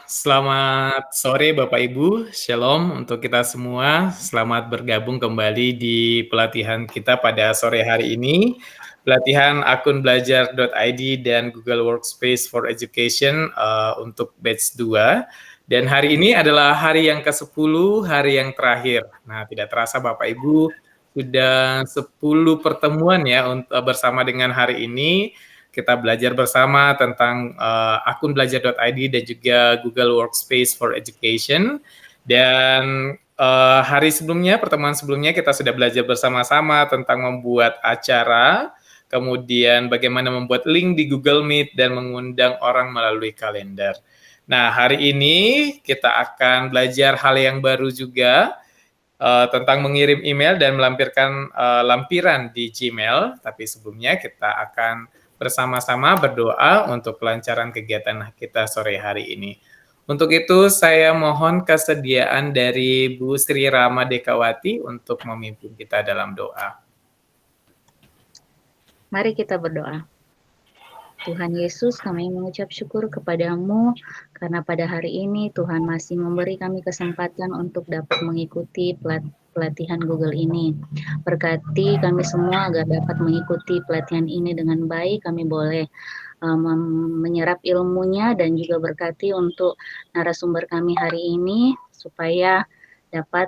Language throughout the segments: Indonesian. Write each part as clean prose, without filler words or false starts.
Selamat sore Bapak Ibu, Shalom untuk kita semua. Selamat bergabung kembali di pelatihan kita pada sore hari ini. Pelatihan akunbelajar.id dan Google Workspace for Education untuk batch 2. Dan hari ini adalah hari yang ke-10, hari yang terakhir. Nah, tidak terasa Bapak Ibu, sudah 10 pertemuan ya bersama dengan hari ini. Kita belajar bersama tentang akunbelajar.id dan juga Google Workspace for Education. Dan hari sebelumnya, pertemuan sebelumnya kita sudah belajar bersama-sama tentang membuat acara, kemudian bagaimana membuat link di Google Meet dan mengundang orang melalui kalender. Nah, hari ini kita akan belajar hal yang baru juga, tentang mengirim email dan melampirkan lampiran di Gmail. Tapi sebelumnya kita akan bersama-sama berdoa untuk kelancaran kegiatan kita sore hari ini. Untuk itu saya mohon kesediaan dari Bu Sri Rama Dekawati untuk memimpin kita dalam doa. Mari kita berdoa. Tuhan Yesus, kami mengucap syukur kepadamu karena pada hari ini Tuhan masih memberi kami kesempatan untuk dapat mengikuti pelatihan Google ini. Berkati kami semua agar dapat mengikuti pelatihan ini dengan baik. Kami boleh menyerap ilmunya dan juga berkati untuk narasumber kami hari ini supaya dapat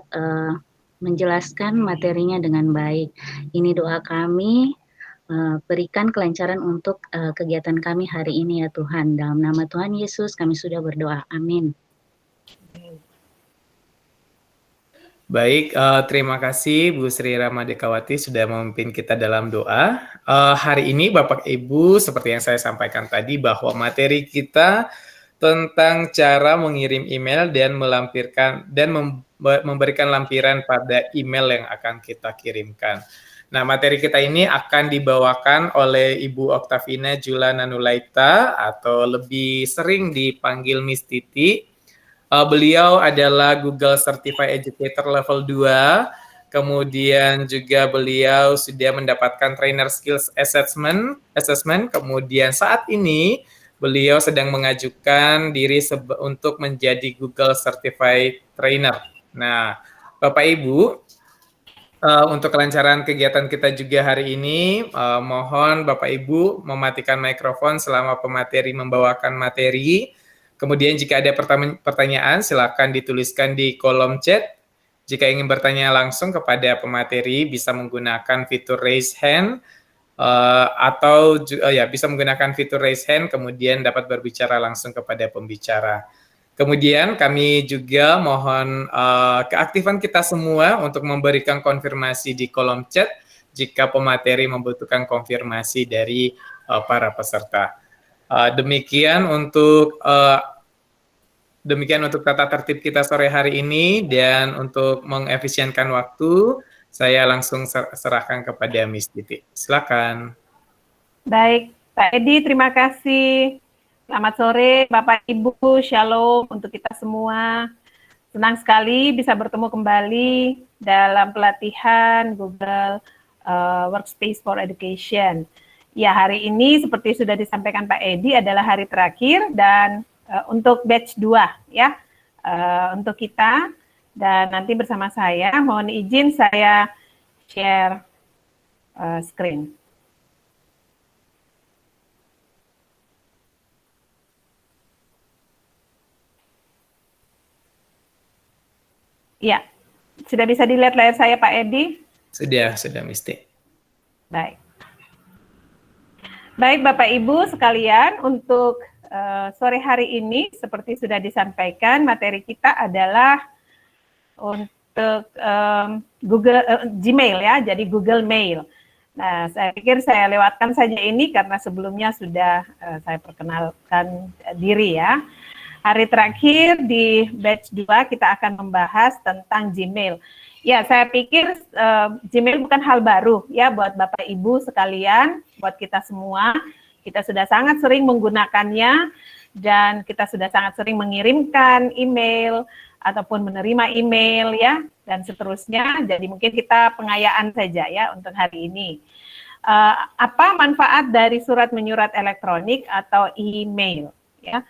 menjelaskan materinya dengan baik. Ini doa kami. Berikan kelancaran untuk kegiatan kami hari ini ya Tuhan. Dalam nama Tuhan Yesus kami sudah berdoa. Amin. Baik, terima kasih Bu Sri Rama Dekawati sudah memimpin kita dalam doa. Hari ini Bapak Ibu, seperti yang saya sampaikan tadi bahwa materi kita tentang cara mengirim email dan melampirkan dan memberikan lampiran pada email yang akan kita kirimkan. Nah, materi kita ini akan dibawakan oleh Ibu Oktavina Jula Nanulaita atau lebih sering dipanggil Miss Titi. Beliau adalah Google Certified Educator Level 2, kemudian juga beliau sudah mendapatkan Trainer Skills Assessment, kemudian saat ini beliau sedang mengajukan diri untuk menjadi Google Certified Trainer. Nah, Bapak Ibu, untuk kelancaran kegiatan kita juga hari ini, mohon Bapak Ibu mematikan mikrofon selama pemateri membawakan materi. Kemudian jika ada pertanyaan, silakan dituliskan di kolom chat. Jika ingin bertanya langsung kepada pemateri, bisa menggunakan fitur raise hand, atau bisa menggunakan fitur raise hand, kemudian dapat berbicara langsung kepada pembicara. Kemudian kami juga mohon keaktifan kita semua untuk memberikan konfirmasi di kolom chat jika pemateri membutuhkan konfirmasi dari para peserta. Demikian untuk tata tertib kita sore hari ini, dan untuk mengefisienkan waktu, saya langsung serahkan kepada Miss Titi. Silakan. Baik, Pak Edi, terima kasih. Selamat sore, Bapak Ibu, Shalom untuk kita semua. Senang sekali bisa bertemu kembali dalam pelatihan Google Workspace for Education. Ya, hari ini seperti sudah disampaikan Pak Edi adalah hari terakhir dan untuk batch 2 ya, untuk kita. Dan nanti bersama saya, mohon izin saya share screen. Ya, sudah bisa dilihat layar saya Pak Edi? Sudah Misti. Baik. Baik Bapak Ibu sekalian, untuk sore hari ini seperti sudah disampaikan, materi kita adalah untuk Gmail ya, jadi Google Mail. Nah, saya pikir saya lewatkan saja ini karena sebelumnya sudah saya perkenalkan diri ya. Hari terakhir di batch 2 kita akan membahas tentang Gmail. Ya, saya pikir Gmail bukan hal baru ya buat Bapak Ibu sekalian, buat kita semua. Kita sudah sangat sering menggunakannya dan kita sudah sangat sering mengirimkan email ataupun menerima email ya dan seterusnya. Jadi mungkin kita pengayaan saja ya untuk hari ini. Apa manfaat dari surat menyurat elektronik atau email ya?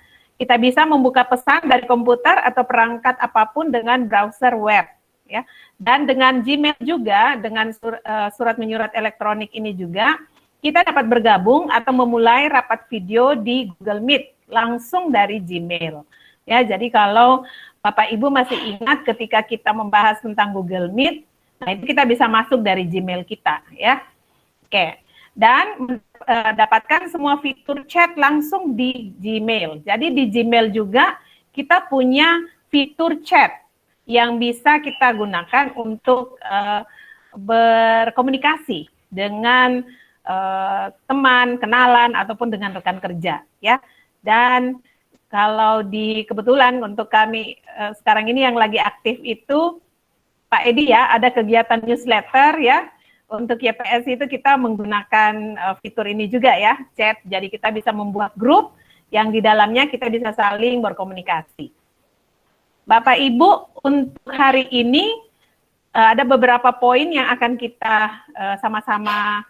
Kita bisa membuka pesan dari komputer atau perangkat apapun dengan browser web, ya. Dan dengan Gmail juga, dengan surat menyurat elektronik ini juga, kita dapat bergabung atau memulai rapat video di Google Meet langsung dari Gmail. Ya, jadi kalau Bapak Ibu masih ingat ketika kita membahas tentang Google Meet, nah itu kita bisa masuk dari Gmail kita, ya. Oke. Dan dapatkan semua fitur chat langsung di Gmail. Jadi di Gmail juga kita punya fitur chat yang bisa kita gunakan untuk berkomunikasi dengan teman, kenalan, ataupun dengan rekan kerja, ya. Dan kalau kebetulan untuk kami sekarang ini yang lagi aktif itu Pak Edi, ya, ada kegiatan newsletter, ya. Untuk YPS itu kita menggunakan fitur ini juga, ya, chat. Jadi kita bisa membuat grup yang di dalamnya kita bisa saling berkomunikasi. Bapak Ibu, untuk hari ini ada beberapa poin yang akan kita sama-sama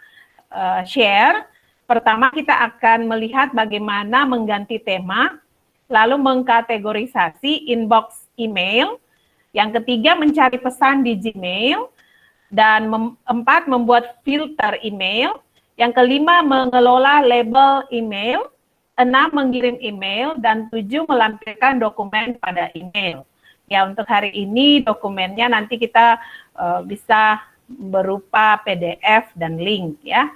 share. Pertama, kita akan melihat bagaimana mengganti tema, lalu mengkategorisasi inbox email. Yang ketiga, mencari pesan di Gmail. Dan 4, membuat filter email. Yang kelima, mengelola label email. 6, mengirim email. Dan 7, melampirkan dokumen pada email. Ya, untuk hari ini dokumennya nanti kita bisa berupa PDF dan link, ya.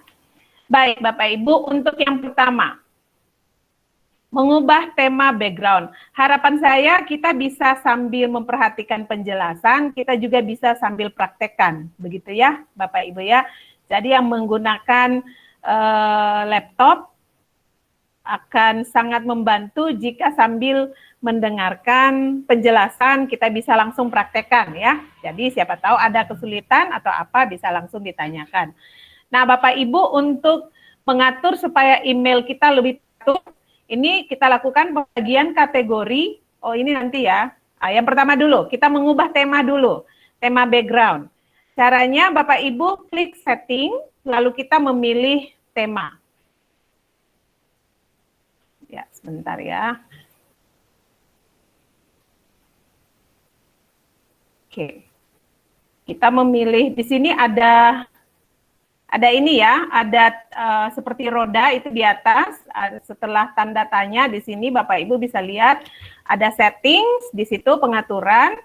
Baik, Bapak Ibu, untuk yang pertama, mengubah tema background. Harapan saya kita bisa sambil memperhatikan penjelasan, kita juga bisa sambil praktekkan, begitu ya, Bapak Ibu, ya. Jadi yang menggunakan laptop akan sangat membantu jika sambil mendengarkan penjelasan kita bisa langsung praktekkan, ya. Jadi siapa tahu ada kesulitan atau apa bisa langsung ditanyakan. Nah, Bapak Ibu, untuk mengatur supaya email kita lebih tertutup, ini kita lakukan pembagian kategori. Oh, ini nanti ya. Yang pertama dulu, kita mengubah tema dulu, tema background. Caranya Bapak Ibu klik setting, lalu kita memilih tema. Ya, sebentar ya. Oke. Kita memilih, di sini ada ini ya, ada seperti roda itu di atas. Setelah tanda tanya di sini Bapak Ibu bisa lihat ada settings, di situ pengaturan.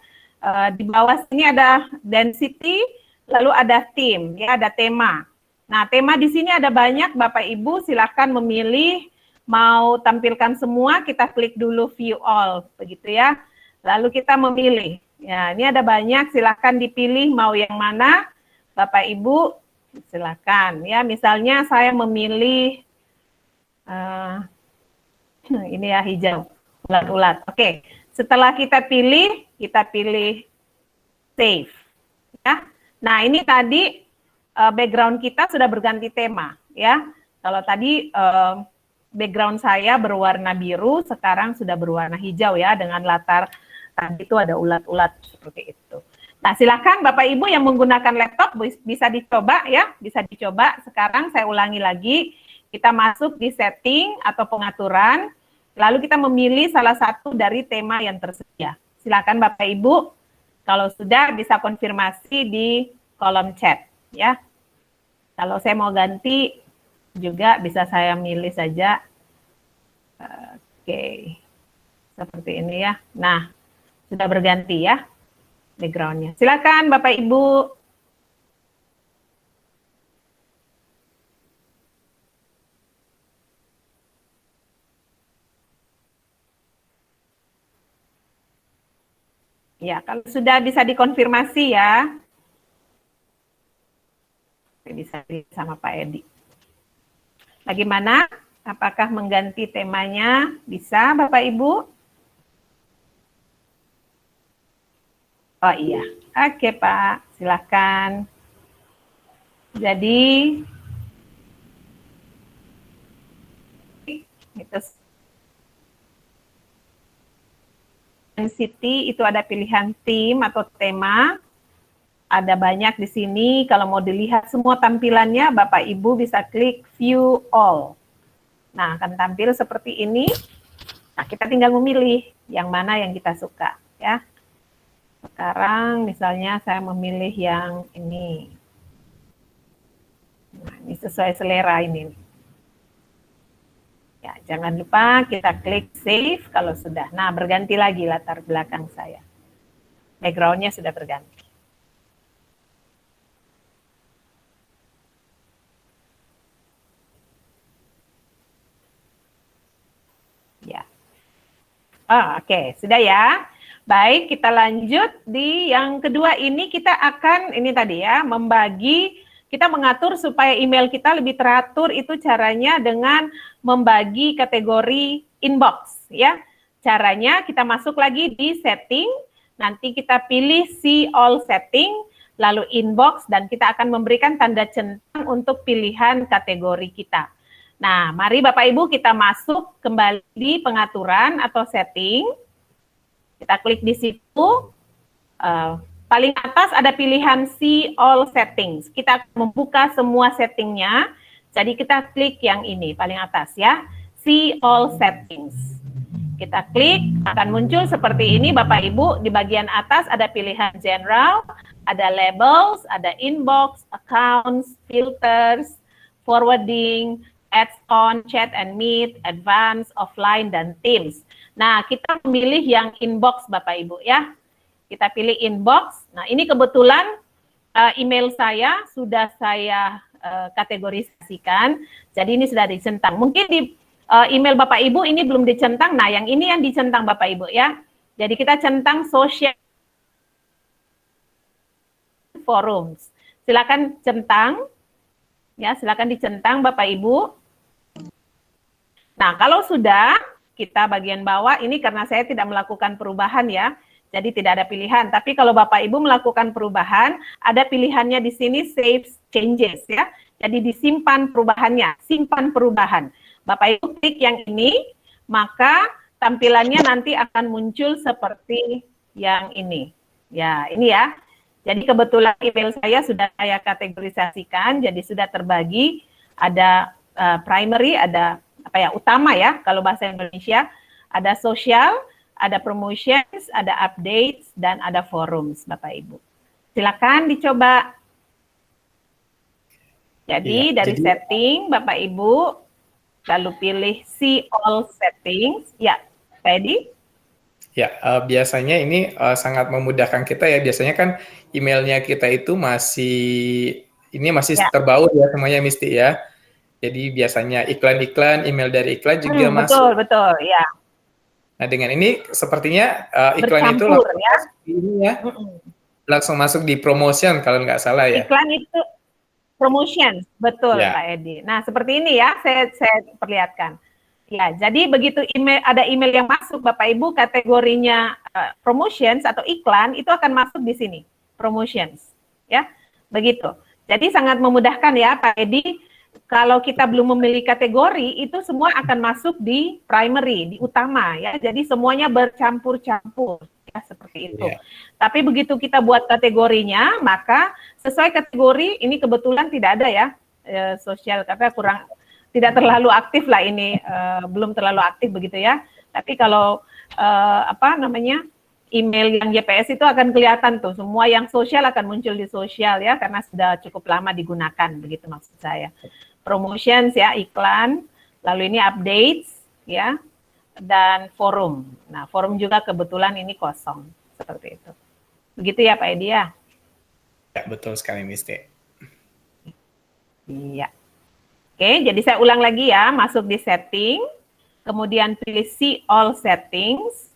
Di bawah sini ada density, lalu ada theme, ya, ada tema. Nah, tema di sini ada banyak, Bapak Ibu silakan memilih mau tampilkan semua, kita klik dulu view all, begitu ya. Lalu kita memilih. Ya, ini ada banyak, silakan dipilih mau yang mana, Bapak Ibu. Silakan, ya. Misalnya saya memilih ini ya, hijau, ulat-ulat. Oke, setelah kita pilih save, ya. Nah, ini tadi background kita sudah berganti tema, ya. Kalau tadi background saya berwarna biru, sekarang sudah berwarna hijau, ya, dengan latar tadi itu ada ulat-ulat seperti itu. Nah, silakan Bapak Ibu yang menggunakan laptop bisa dicoba, ya, bisa dicoba. Sekarang saya ulangi lagi, kita masuk di setting atau pengaturan, lalu kita memilih salah satu dari tema yang tersedia. Silakan Bapak Ibu, kalau sudah bisa konfirmasi di kolom chat, ya. Kalau saya mau ganti juga bisa saya milih saja. Oke, seperti ini ya. Nah, sudah berganti ya background-nya. Silakan Bapak Ibu. Ya, kalau sudah bisa dikonfirmasi ya. Bisa sama Pak Edi. Bagaimana? Apakah mengganti temanya? Bisa Bapak Ibu? Oh iya, oke Pak, silakan. Jadi itu density itu ada pilihan theme atau tema, ada banyak di sini. Kalau mau dilihat semua tampilannya, Bapak Ibu bisa klik view all. Nah, akan tampil seperti ini. Nah, kita tinggal memilih yang mana yang kita suka, ya. Sekarang misalnya saya memilih yang ini. Nah, ini sesuai selera ini. Ya, jangan lupa kita klik save kalau sudah. Nah, berganti lagi latar belakang saya. Background-nya sudah berganti. Ya. Oke, sudah ya. Baik, kita lanjut di yang kedua ini kita akan ini tadi ya, kita mengatur supaya email kita lebih teratur itu caranya dengan membagi kategori inbox ya. Caranya kita masuk lagi di setting, nanti kita pilih see all setting, lalu inbox dan kita akan memberikan tanda centang untuk pilihan kategori kita. Nah, mari Bapak Ibu kita masuk kembali di pengaturan atau setting. Kita klik di situ. Paling atas ada pilihan See All Settings. Kita akan membuka semua settingnya. Jadi kita klik yang ini, paling atas ya. See All Settings. Kita klik, akan muncul seperti ini Bapak Ibu. Di bagian atas ada pilihan General, ada Labels, ada Inbox, Accounts, Filters, Forwarding, Ads on, Chat and Meet, Advanced, Offline, dan Teams. Nah, kita memilih yang inbox Bapak Ibu ya. Kita pilih inbox. Nah, ini kebetulan email saya sudah saya kategorisasikan. Jadi ini sudah dicentang. Mungkin di email Bapak Ibu ini belum dicentang. Nah, yang ini yang dicentang Bapak Ibu ya. Jadi kita centang social forums. Silakan centang. Ya, silakan dicentang Bapak Ibu. Nah, kalau sudah, kita bagian bawah, ini karena saya tidak melakukan perubahan ya, jadi tidak ada pilihan. Tapi kalau Bapak Ibu melakukan perubahan, ada pilihannya di sini Save Changes ya. Jadi disimpan perubahannya, simpan perubahan. Bapak Ibu klik yang ini, maka tampilannya nanti akan muncul seperti yang ini. Ya, ini ya. Jadi kebetulan email saya sudah saya kategorisasikan, jadi sudah terbagi, ada primary, ada apa ya, utama ya, kalau bahasa Indonesia, ada sosial, ada promotions, ada updates, dan ada forums, Bapak Ibu. Silakan dicoba. Jadi dari setting, Bapak Ibu, lalu pilih see all settings. Ya, Pak Ya, biasanya ini sangat memudahkan kita ya. Biasanya kan emailnya kita itu masih terbaut ya semuanya Misti ya. Jadi biasanya iklan-iklan, email dari iklan juga masuk. Betul, ya. Nah, dengan ini sepertinya iklan itu Bercampur langsung ya. masuk di ini ya. Langsung masuk di promotion kalau nggak salah ya. Iklan itu promotion, betul Ya. Pak Edi. Nah, seperti ini ya, saya perlihatkan. Ya, jadi begitu ada email yang masuk Bapak Ibu kategorinya promotions atau iklan itu akan masuk di sini, promotions. Ya. Begitu. Jadi sangat memudahkan ya Pak Edi. Kalau kita belum memilih kategori itu semua akan masuk di primary, di utama ya. Jadi semuanya bercampur-campur ya seperti itu. Yeah. Tapi begitu kita buat kategorinya, maka sesuai kategori ini kebetulan tidak ada ya sosial karena kurang tidak terlalu aktif lah ini, belum terlalu aktif begitu ya. Tapi kalau email yang JPS itu akan kelihatan tuh, semua yang sosial akan muncul di sosial ya, karena sudah cukup lama digunakan, begitu maksud saya. Promotions ya, iklan, lalu ini updates ya, dan forum. Nah, forum juga kebetulan ini kosong, seperti itu. Begitu ya Pak Edi ya? Ya, betul sekali Misti. Iya. Oke, jadi saya ulang lagi ya, masuk di setting, kemudian pilih see all settings,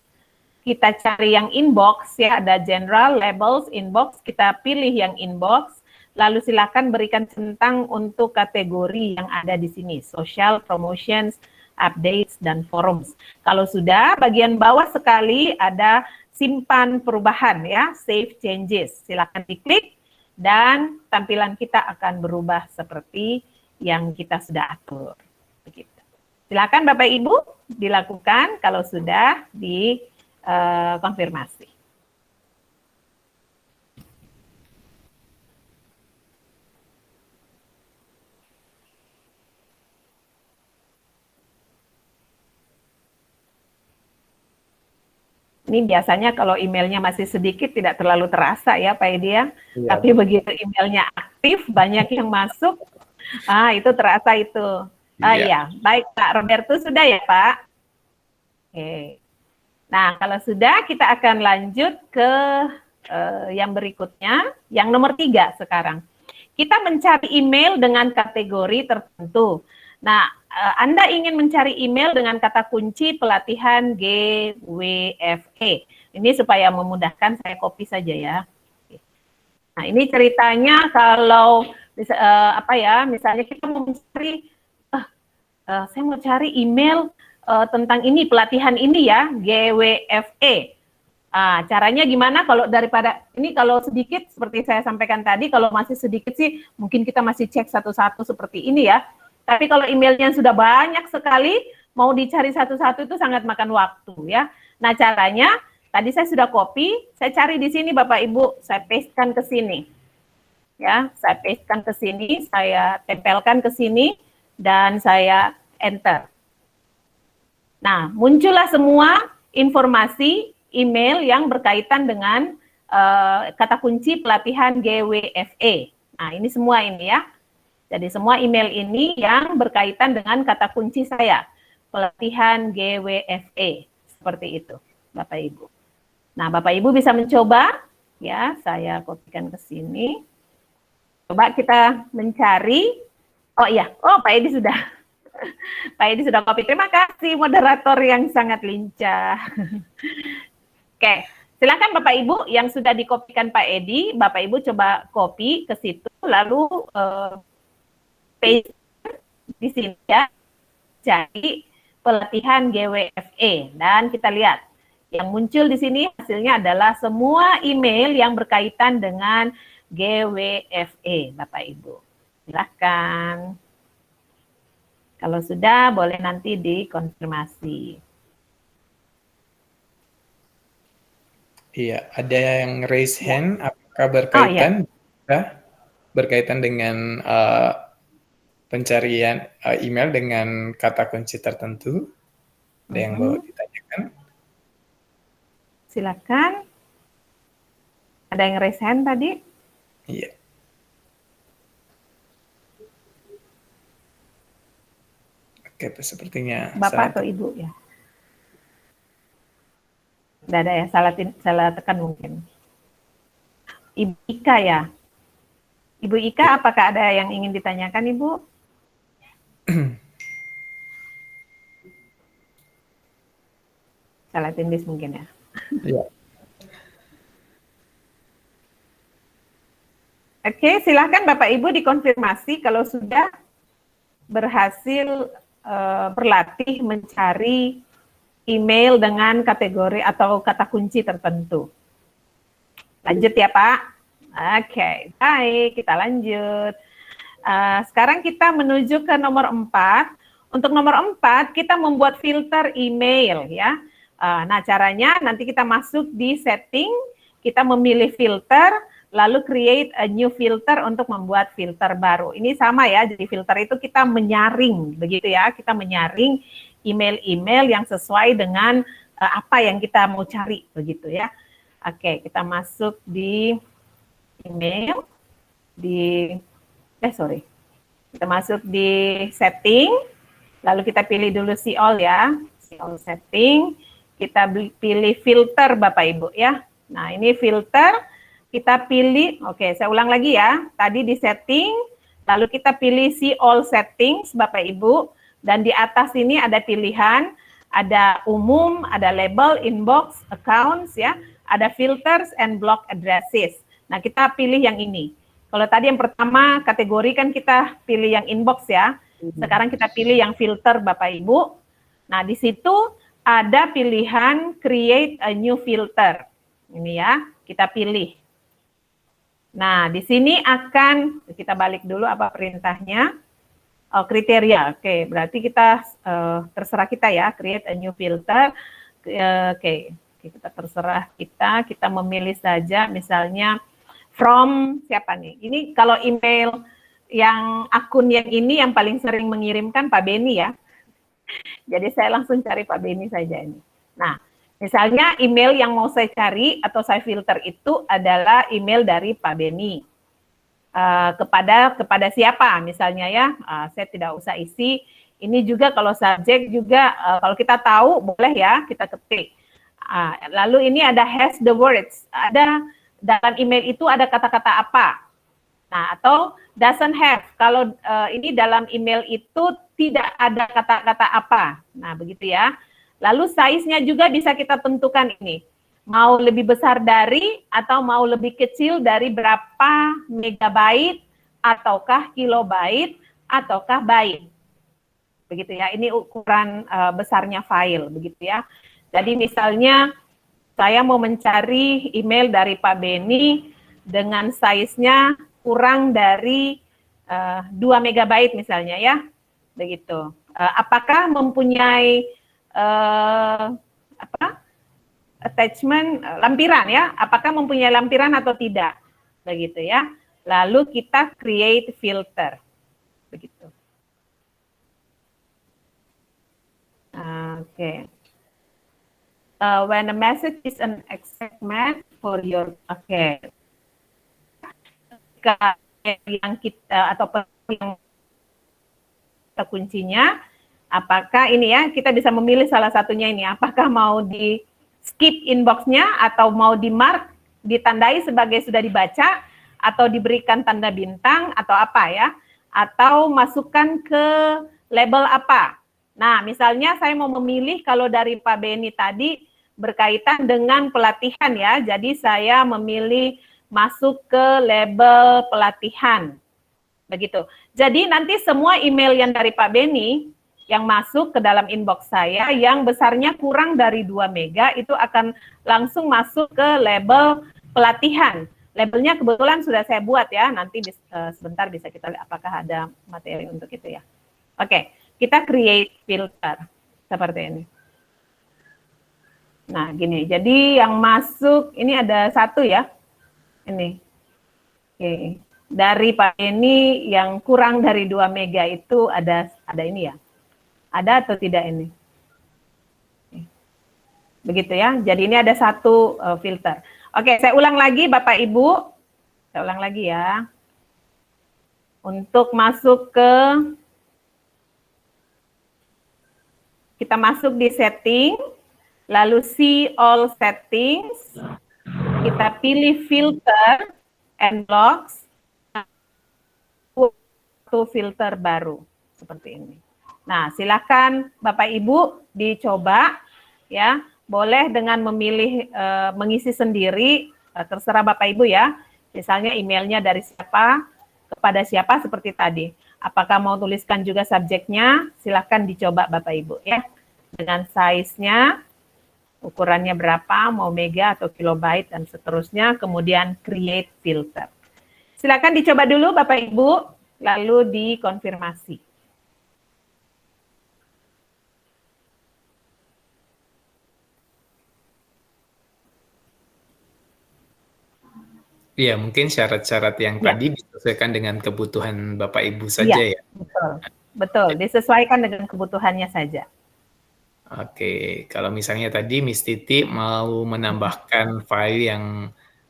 kita cari yang inbox ya, ada general, labels, inbox, kita pilih yang inbox, lalu silakan berikan centang untuk kategori yang ada di sini, social, promotions, updates, dan forums. Kalau sudah, bagian bawah sekali ada simpan perubahan ya, save changes, silakan diklik, dan tampilan kita akan berubah seperti yang kita sudah atur. Begitu. Silakan Bapak Ibu dilakukan kalau sudah konfirmasi. Ini biasanya kalau emailnya masih sedikit tidak terlalu terasa ya Pak Edi ya. Iya. Tapi begitu emailnya aktif, banyak yang masuk, itu terasa itu. Iya. Iya, baik Pak Roberto sudah ya Pak? Oke. Nah kalau sudah kita akan lanjut ke yang berikutnya, yang nomor 3 sekarang. Kita mencari email dengan kategori tertentu. Nah, Anda ingin mencari email dengan kata kunci pelatihan GWFE. Ini supaya memudahkan, saya copy saja ya. Nah, ini ceritanya kalau misalnya kita mau mencari, saya mau cari email tentang ini, pelatihan ini ya, GWFE. Caranya gimana kalau kalau sedikit seperti saya sampaikan tadi, kalau masih sedikit sih mungkin kita masih cek satu-satu seperti ini ya. Tapi kalau emailnya sudah banyak sekali, mau dicari satu-satu itu sangat makan waktu ya. Nah caranya, tadi saya sudah copy, saya cari di sini Bapak Ibu, saya pastekan ke sini. Ya, saya pastekan ke sini, saya tempelkan ke sini, dan saya enter. Nah, muncullah semua informasi email yang berkaitan dengan kata kunci pelatihan GWFE. Nah, ini semua ini ya. Jadi semua email ini yang berkaitan dengan kata kunci saya, pelatihan GWFE, seperti itu, Bapak Ibu. Nah, Bapak Ibu bisa mencoba, ya, saya kopikan ke sini. Coba kita mencari, Pak Edi sudah, Pak Edi sudah copy. Terima kasih moderator yang sangat lincah. Oke, silakan Bapak Ibu yang sudah dikopikan Pak Edi, Bapak Ibu coba copy ke situ, lalu paste di sini ya, cari pelatihan GWFE, dan kita lihat yang muncul di sini hasilnya adalah semua email yang berkaitan dengan GWFE, Bapak Ibu. Silakan. Kalau sudah boleh nanti dikonfirmasi. Iya, ada yang raise hand, apakah berkaitan berkaitan dengan pencarian email dengan kata kunci tertentu? Ada yang mau ditanyakan? Silakan. Ada yang raise hand tadi? Iya. Oke, sepertinya Bapak atau Ibu ya? Tidak ada ya, salah tekan mungkin. Ibu Ika ya? Ibu Ika, apakah ada yang ingin ditanyakan, Ibu? Salah tindis mungkin ya? Iya. Oke, silahkan Bapak Ibu dikonfirmasi kalau sudah berhasil berlatih mencari email dengan kategori atau kata kunci tertentu. Lanjut ya Pak. Oke, baik, kita lanjut. Sekarang kita menuju ke nomor 4. Untuk nomor 4, kita membuat filter email ya. Nah, caranya nanti kita masuk di setting, kita memilih filter, lalu create a new filter untuk membuat filter baru. Ini sama ya, jadi filter itu kita menyaring, begitu ya. Kita menyaring email-email yang sesuai dengan apa yang kita mau cari, begitu ya. Oke, kita masuk di email, kita masuk di setting, lalu kita pilih dulu see all ya, see all setting, kita pilih filter Bapak Ibu ya. Nah ini filter, kita pilih, oke saya ulang lagi ya, tadi di setting, lalu kita pilih see all settings Bapak Ibu, dan di atas ini ada pilihan, ada umum, ada label, inbox, accounts ya, ada filters and block addresses. Nah kita pilih yang ini. Kalau tadi yang pertama kategori kan kita pilih yang inbox ya, sekarang kita pilih yang filter Bapak Ibu. Nah di situ ada pilihan create a new filter. Ini ya, kita pilih. Nah, di sini akan, kita balik dulu apa perintahnya. Oh, kriteria, oke. Berarti kita, terserah kita ya, create a new filter. Oke, kita terserah kita memilih saja misalnya from siapa nih. Ini kalau email yang akun yang ini yang paling sering mengirimkan Pak Beni ya. Jadi saya langsung cari Pak Beni saja ini. Nah, Misalnya email yang mau saya cari atau saya filter itu adalah email dari Pak Beni. Kepada siapa misalnya ya, saya tidak usah isi. Ini juga kalau subjek juga kalau kita tahu boleh ya kita ketik. Lalu ini ada has the words, ada dalam email itu ada kata-kata apa. Nah, atau doesn't have, kalau ini dalam email itu tidak ada kata-kata apa. Nah, begitu ya. Lalu size-nya juga bisa kita tentukan ini. Mau lebih besar dari atau mau lebih kecil dari berapa megabyte ataukah kilobyte ataukah byte. Begitu ya. Ini ukuran besarnya file begitu ya. Jadi misalnya saya mau mencari email dari Pak Beni dengan size-nya kurang dari 2 megabyte misalnya ya. Begitu. Apakah mempunyai attachment lampiran ya, apakah mempunyai lampiran atau tidak, begitu ya. Lalu kita create filter, begitu. Oke. When a message is an exact match for your, yang kita atau yang kuncinya, apakah ini ya kita bisa memilih salah satunya ini, apakah mau di skip inbox-nya atau mau di mark, ditandai sebagai sudah dibaca atau diberikan tanda bintang atau apa ya, atau masukkan ke label apa. Nah, misalnya saya mau memilih kalau dari Pak Beni tadi berkaitan dengan pelatihan ya, jadi saya memilih masuk ke label pelatihan. Begitu. Jadi nanti semua email yang dari Pak Beni yang masuk ke dalam inbox saya yang besarnya kurang dari 2 mega itu akan langsung masuk ke label pelatihan. Labelnya kebetulan sudah saya buat ya, nanti sebentar bisa kita lihat apakah ada materi untuk itu ya. Oke, kita create filter seperti ini. Nah, gini. Jadi yang masuk ini ada satu ya. Ini. Oke. Dari Pak Beni yang kurang dari 2 mega itu ada ini ya. Ada atau tidak ini? Begitu ya. Jadi ini ada satu filter. Oke, saya ulang lagi Bapak Ibu. Saya ulang lagi ya. Untuk masuk ke, kita masuk di setting, lalu see all settings, kita pilih filter and blocks, satu filter baru seperti ini. Nah, silakan Bapak Ibu dicoba ya. Boleh dengan memilih mengisi sendiri, terserah Bapak Ibu ya. Misalnya emailnya dari siapa kepada siapa seperti tadi. Apakah mau tuliskan juga subjeknya? Silakan dicoba Bapak Ibu ya. Dengan size-nya, ukurannya berapa, mau mega atau kilobyte dan seterusnya, kemudian create filter. Silakan dicoba dulu Bapak Ibu, lalu dikonfirmasi. Iya, mungkin syarat-syarat yang tadi disesuaikan dengan kebutuhan Bapak Ibu saja ya. Betul, disesuaikan dengan kebutuhannya saja. Oke, kalau misalnya tadi Miss Titi mau menambahkan file yang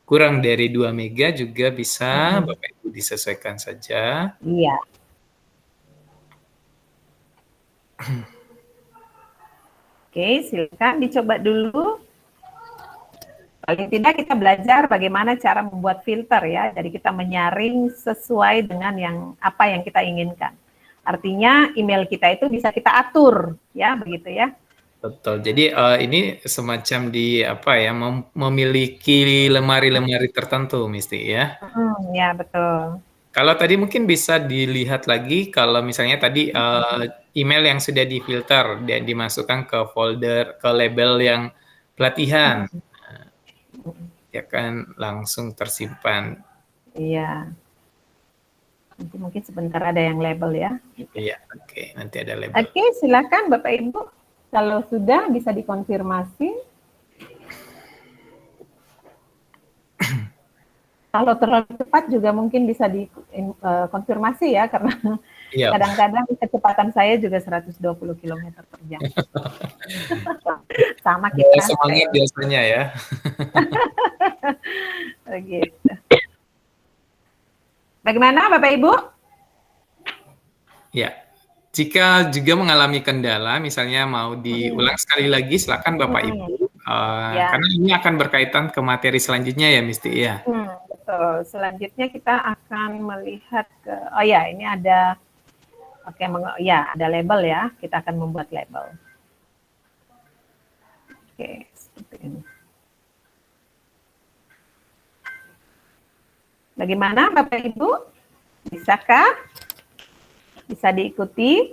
kurang dari 2 mega juga bisa, Bapak Ibu disesuaikan saja. Iya. Oke, silakan dicoba dulu. Paling tidak kita belajar bagaimana cara membuat filter ya. Jadi kita menyaring sesuai dengan apa yang kita inginkan. Artinya email kita itu bisa kita atur ya, begitu ya. Betul. Jadi ini semacam memiliki lemari-lemari tertentu, Misti ya. Ya betul. Kalau tadi mungkin bisa dilihat lagi kalau misalnya tadi email yang sudah difilter dan dimasukkan ke folder, ke label yang pelatihan, ya kan langsung tersimpan. Iya. Nanti mungkin sebentar ada yang label ya. Iya, oke. Nanti ada label. Oke, silakan Bapak Ibu. Kalau sudah bisa dikonfirmasi. Kalau terlalu cepat juga mungkin bisa dikonfirmasi ya, karena Iya. Kadang-kadang kecepatan saya juga 120 km per jam. Sama Ada kita. semangat biasanya ya. Begitu. Bagaimana Bapak Ibu? Ya. Jika juga mengalami kendala, misalnya mau diulang sekali lagi, silakan Bapak Ibu. Ya. Karena ini akan berkaitan ke materi selanjutnya ya, Misti ya. Betul. Selanjutnya kita akan melihat ke, oh ya, ini ada, oke, ya ada label ya. Kita akan membuat label. Oke, seperti ini. Bagaimana Bapak Ibu? Bisakah? Bisa diikuti?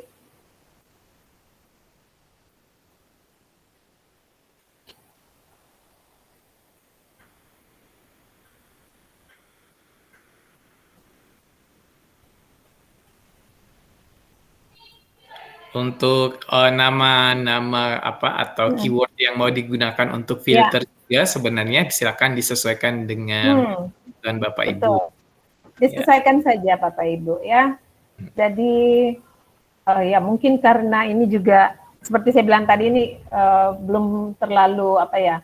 Untuk nama-nama apa atau keyword yang mau digunakan untuk filter juga sebenarnya silakan disesuaikan dengan Bapak Ibu. Betul. Disesuaikan saja Bapak Ibu ya. Jadi ya mungkin karena ini juga seperti saya bilang tadi ini belum terlalu apa ya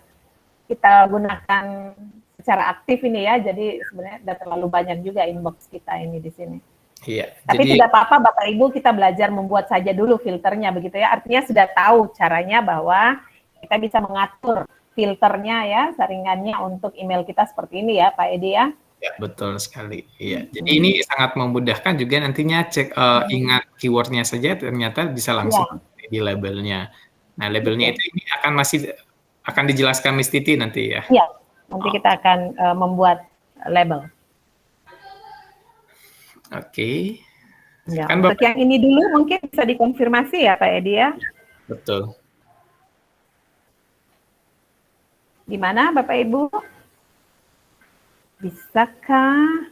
kita gunakan secara aktif ini ya. Jadi sebenarnya sudah terlalu banyak juga inbox kita ini di sini. Iya. Tapi tidak apa-apa Bapak Ibu, kita belajar membuat saja dulu filternya begitu ya. Artinya sudah tahu caranya bahwa kita bisa mengatur filternya ya, saringannya untuk email kita seperti ini ya Pak Edi ya. Ya, betul sekali. Iya. Jadi ini sangat memudahkan juga nantinya cek ingat keywordnya saja ternyata bisa langsung di labelnya. Nah, labelnya itu ini akan dijelaskan Miss Titi nanti ya. Iya. Nanti kita akan membuat label. Oke. Ya, untuk yang ini dulu mungkin bisa dikonfirmasi ya Pak Edi ya. Betul. Gimana Bapak Ibu? Bisakah?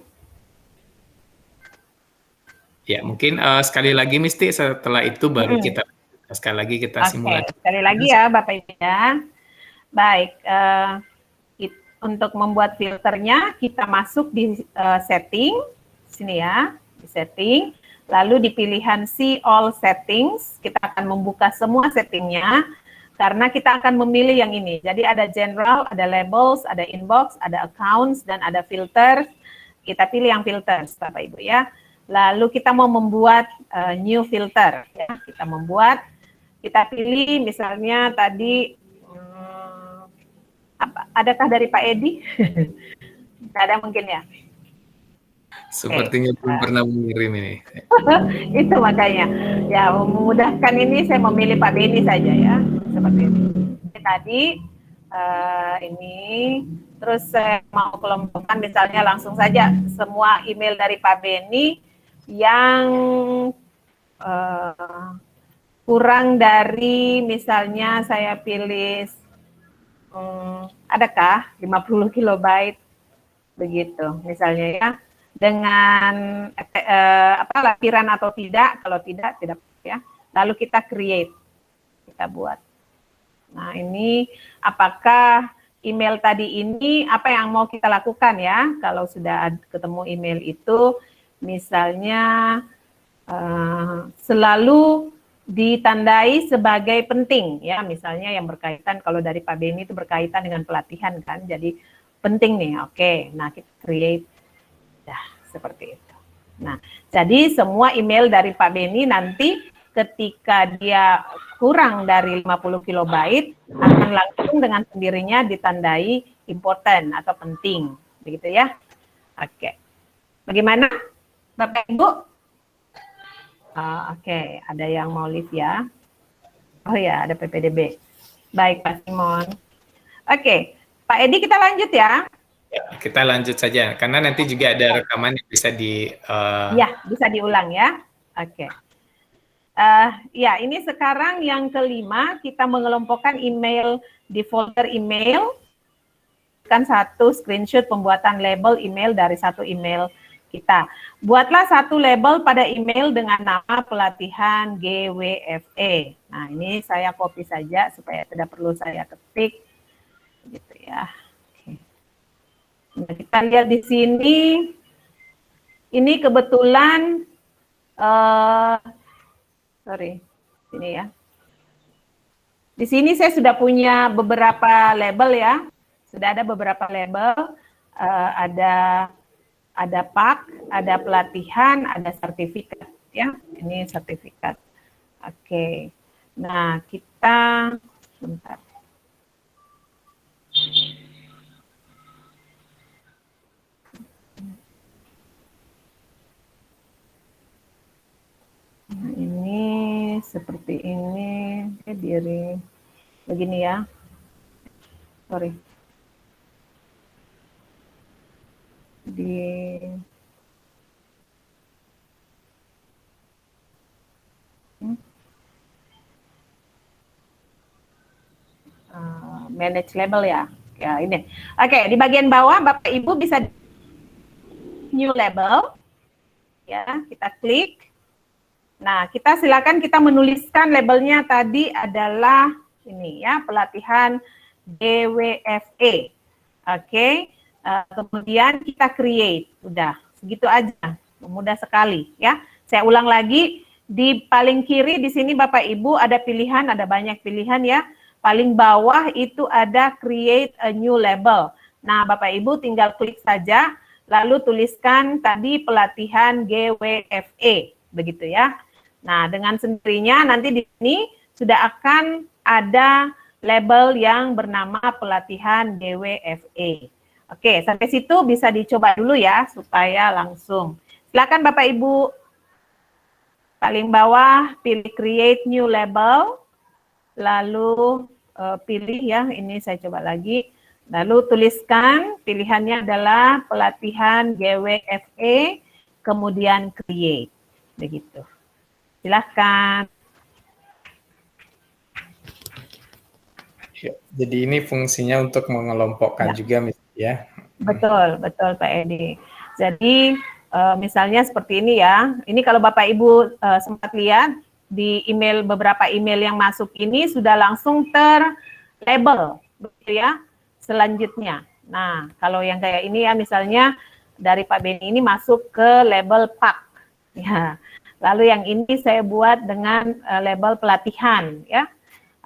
Ya, mungkin sekali lagi Misti setelah itu baru kita sekali lagi kita simulasi. Sekali lagi ya Bapak Ibu ya. Baik, untuk membuat filternya kita masuk di setting sini ya, di setting, lalu di pilihan see all settings, kita akan membuka semua settingnya, karena kita akan memilih yang ini. Jadi ada general, ada labels, ada inbox, ada accounts, dan ada filters. Kita pilih yang filters, Bapak Ibu ya. Lalu kita mau membuat new filter, ya. Kita pilih misalnya tadi, adakah dari Pak Edi? Tidak ada mungkin ya? Sepertinya belum pernah mengirim ini. Itu makanya. Ya, memudahkan ini saya memilih Pak Beni saja ya. Seperti ini. Tadi ini terus saya mau kelompokkan misalnya langsung saja semua email dari Pak Beni yang kurang dari misalnya saya pilih adakah 50 kilobyte begitu misalnya ya. Dengan lampiran atau tidak, kalau tidak ya. Lalu kita create, kita buat. Nah ini apakah email tadi ini apa yang mau kita lakukan ya? Kalau sudah ketemu email itu, misalnya selalu ditandai sebagai penting ya. Misalnya yang berkaitan kalau dari Pak Beni itu berkaitan dengan pelatihan kan, jadi penting nih. Oke, nah kita create. Seperti itu. Nah, jadi semua email dari Pak Beni nanti ketika dia kurang dari 50 kilobyte akan langsung dengan sendirinya ditandai important atau penting, begitu ya. Oke. Bagaimana Bapak Ibu? Oke, ada yang mau live ya. Oh ya, ada PPDB. Baik Pak Simon. Oke, Pak Edi kita lanjut ya. Ya, kita lanjut saja karena nanti juga ada rekaman yang bisa ya, bisa diulang ya. Oke. Ya, ini sekarang yang kelima kita mengelompokkan email di folder email. Kan satu screenshot pembuatan label email dari satu email kita. Buatlah satu label pada email dengan nama pelatihan GWFE. Nah, ini saya copy saja supaya tidak perlu saya ketik. Gitu ya. Nah, kita lihat di sini, ini kebetulan Sorry, ini ya. Di sini saya sudah punya beberapa label ya. Sudah ada beberapa label. Ada PAK, ada pelatihan, ada sertifikat ya. Ini sertifikat. Oke. Nah, kita bentar. Nah, ini seperti ini, diri begini ya. Sorry. Manage label ya. Ya ini. Oke, di bagian bawah Bapak Ibu bisa new label. Ya, kita klik. Nah, silakan kita menuliskan labelnya tadi adalah ini ya, pelatihan GWFE. Oke. Kemudian kita create. Udah, segitu aja. Mudah sekali ya. Saya ulang lagi, di paling kiri di sini Bapak Ibu ada pilihan, ada banyak pilihan ya. Paling bawah itu ada create a new label. Nah, Bapak Ibu tinggal klik saja, lalu tuliskan tadi pelatihan GWFE, begitu ya. Nah, dengan sendirinya nanti di sini sudah akan ada label yang bernama pelatihan GWFE. Oke, sampai situ bisa dicoba dulu ya, supaya langsung. Silakan Bapak Ibu, paling bawah pilih create new label. Lalu pilih ya, ini saya coba lagi. Lalu tuliskan, pilihannya adalah pelatihan GWFE, kemudian create. Begitu. Silahkan. Jadi ini fungsinya untuk mengelompokkan juga ya. Betul, betul Pak Edi. Jadi misalnya seperti ini ya. Ini kalau Bapak Ibu sempat lihat, di email, beberapa email yang masuk ini sudah langsung terlabel, begitu ya, selanjutnya. Nah, kalau yang kayak ini ya, misalnya dari Pak Beni ini masuk ke label PAK, ya. Lalu yang ini saya buat dengan label pelatihan, ya.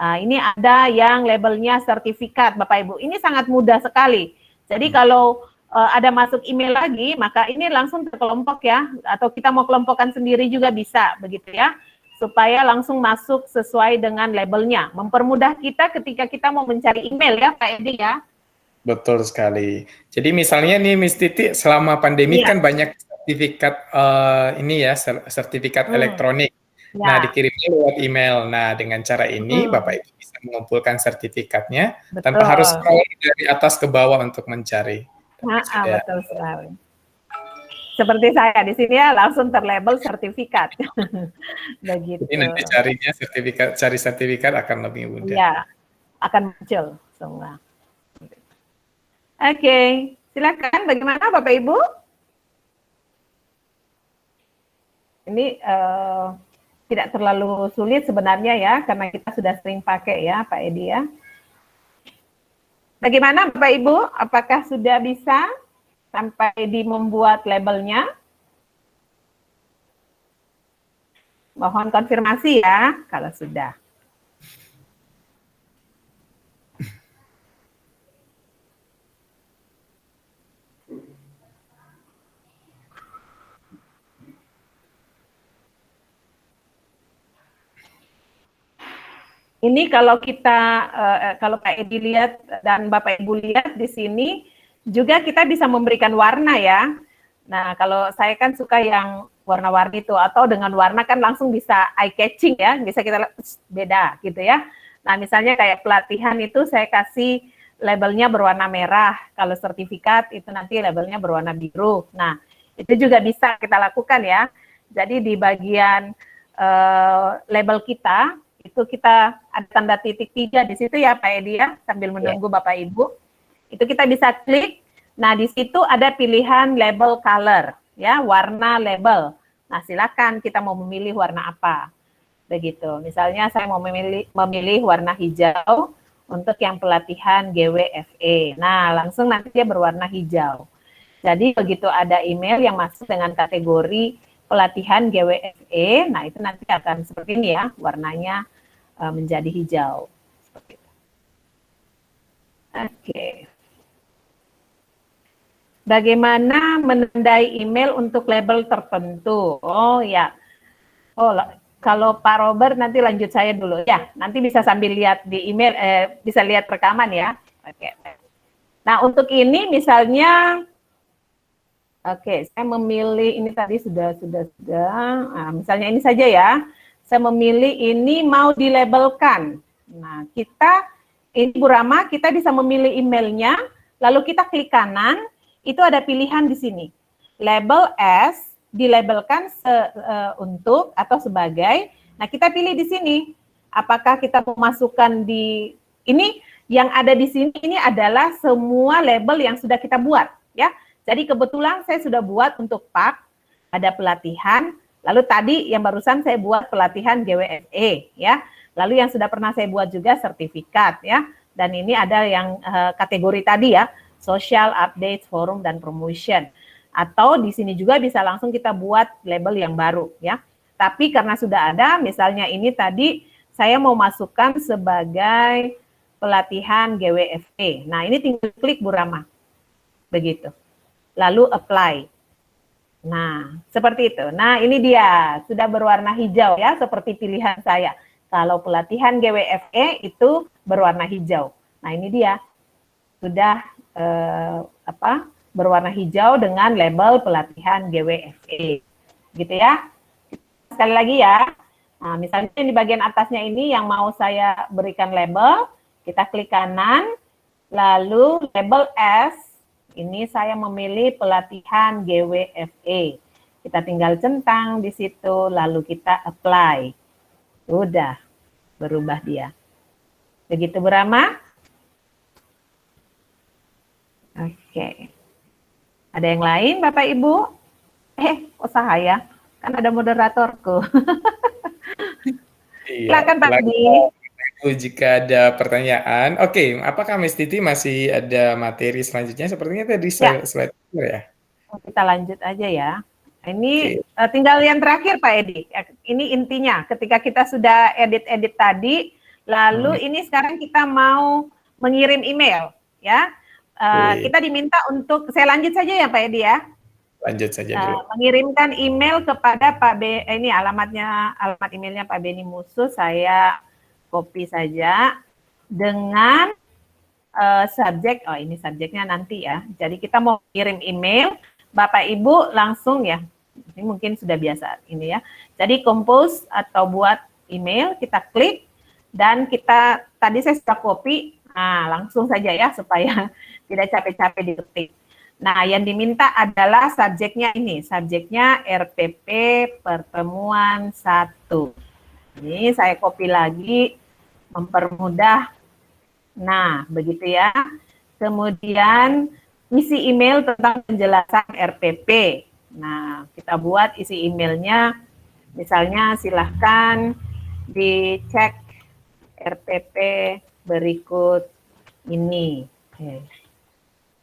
Ini ada yang labelnya sertifikat, Bapak Ibu. Ini sangat mudah sekali. Jadi kalau ada masuk email lagi, maka ini langsung terkelompok ya, atau kita mau kelompokkan sendiri juga bisa, begitu ya. Supaya langsung masuk sesuai dengan labelnya. Mempermudah kita ketika kita mau mencari email ya Pak Edi ya. Betul sekali. Jadi misalnya nih Miss Titi, selama pandemi kan banyak sertifikat ini ya, sertifikat elektronik. Ya. Nah, dikirimnya lewat email. Nah, dengan cara ini Bapak Ibu bisa mengumpulkan sertifikatnya tanpa harus scroll dari atas ke bawah untuk mencari. Betul sekali. Seperti saya di sini ya langsung terlabel sertifikat. Begitu. Jadi nanti cari sertifikat akan lebih mudah. Iya, akan muncul semua. Oke, silakan. Bagaimana Bapak Ibu? Ini tidak terlalu sulit sebenarnya ya, karena kita sudah sering pakai ya Pak Edi ya. Bagaimana Bapak Ibu? Apakah sudah bisa sampai di membuat labelnya? Mohon konfirmasi ya kalau sudah. Ini kalau kita, kalau Pak Edi lihat dan Bapak Ibu lihat di sini, juga kita bisa memberikan warna ya. Nah, kalau saya kan suka yang warna-warni itu, atau dengan warna kan langsung bisa eye catching ya, bisa kita beda gitu ya. Nah, misalnya kayak pelatihan itu saya kasih labelnya berwarna merah, kalau sertifikat itu nanti labelnya berwarna biru. Nah, itu juga bisa kita lakukan ya. Jadi di bagian label kita, itu kita ada tanda titik 3 di situ ya Pak Edi ya, sambil menunggu Bapak Ibu. Itu kita bisa klik. Nah, di situ ada pilihan label color, ya, warna label. Nah, silakan kita mau memilih warna apa. Begitu. Misalnya saya mau memilih warna hijau untuk yang pelatihan GWFE. Nah, langsung nanti dia berwarna hijau. Jadi begitu ada email yang masuk dengan kategori pelatihan GWFE. Nah, itu nanti akan seperti ini ya, warnanya menjadi hijau. Seperti itu. Oke. Bagaimana menandai email untuk label tertentu? Oh ya. Oh, kalau Pak Robert nanti lanjut saya dulu ya. Nanti bisa sambil lihat di email, bisa lihat rekaman ya. Oke. Nah, untuk ini misalnya, oke, saya memilih ini tadi sudah. Nah, misalnya ini saja ya. Saya memilih ini mau dilabelkan. Nah, ini Bu Rama, kita bisa memilih emailnya, lalu kita klik kanan, itu ada pilihan di sini. Label as, dilabelkan untuk atau sebagai. Nah, kita pilih di sini. Apakah kita memasukkan di ini yang ada di sini ini adalah semua label yang sudah kita buat ya. Jadi kebetulan saya sudah buat untuk PAK, ada pelatihan, lalu tadi yang barusan saya buat pelatihan GWFE ya. Lalu yang sudah pernah saya buat juga sertifikat ya. Dan ini ada yang kategori tadi ya, social updates, forum dan promotion. Atau di sini juga bisa langsung kita buat label yang baru ya. Tapi karena sudah ada, misalnya ini tadi saya mau masukkan sebagai pelatihan GWFE. Nah, ini tinggal klik Bu Rama. Begitu. Lalu apply. Nah, seperti itu. Nah, ini dia. Sudah berwarna hijau ya, seperti pilihan saya. Kalau pelatihan GWFE itu berwarna hijau. Nah, ini dia. Sudah berwarna hijau dengan label pelatihan GWFE. Gitu ya. Sekali lagi ya. Nah, misalnya di bagian atasnya ini yang mau saya berikan label, kita klik kanan, lalu label as, ini saya memilih pelatihan GWFE. Kita tinggal centang di situ, lalu kita apply. Udah, berubah dia. Begitu Bu Rama? Oke. Ada yang lain Bapak Ibu? Kok saya? Kan ada moderatorku. Iya, Silakan Pak Budi. Jika ada pertanyaan, oke, apakah Miss Titi masih ada materi selanjutnya? Sepertinya tadi slide ya. Kita lanjut aja ya. Ini tinggal yang terakhir Pak Edi. Ini intinya, ketika kita sudah edit-edit tadi, lalu ini sekarang kita mau mengirim email, ya. Kita diminta untuk, saya lanjut saja ya Pak Edi ya. Lanjut saja dulu. Mengirimkan email kepada Pak B, ini alamat emailnya Pak Beni Musuh, saya copy saja dengan subjek, ini subjeknya nanti ya. Jadi kita mau kirim email, Bapak Ibu langsung ya, ini mungkin sudah biasa ini ya. Jadi compose atau buat email, kita klik, dan kita, tadi saya sudah copy, nah langsung saja ya, supaya tidak capek-capek diketik. Nah, yang diminta adalah subjeknya ini, subjeknya RPP pertemuan 1. Ini saya copy lagi, mempermudah. Nah, begitu ya. Kemudian isi email tentang penjelasan RPP. Nah, kita buat isi emailnya, misalnya silahkan dicek RPP berikut ini.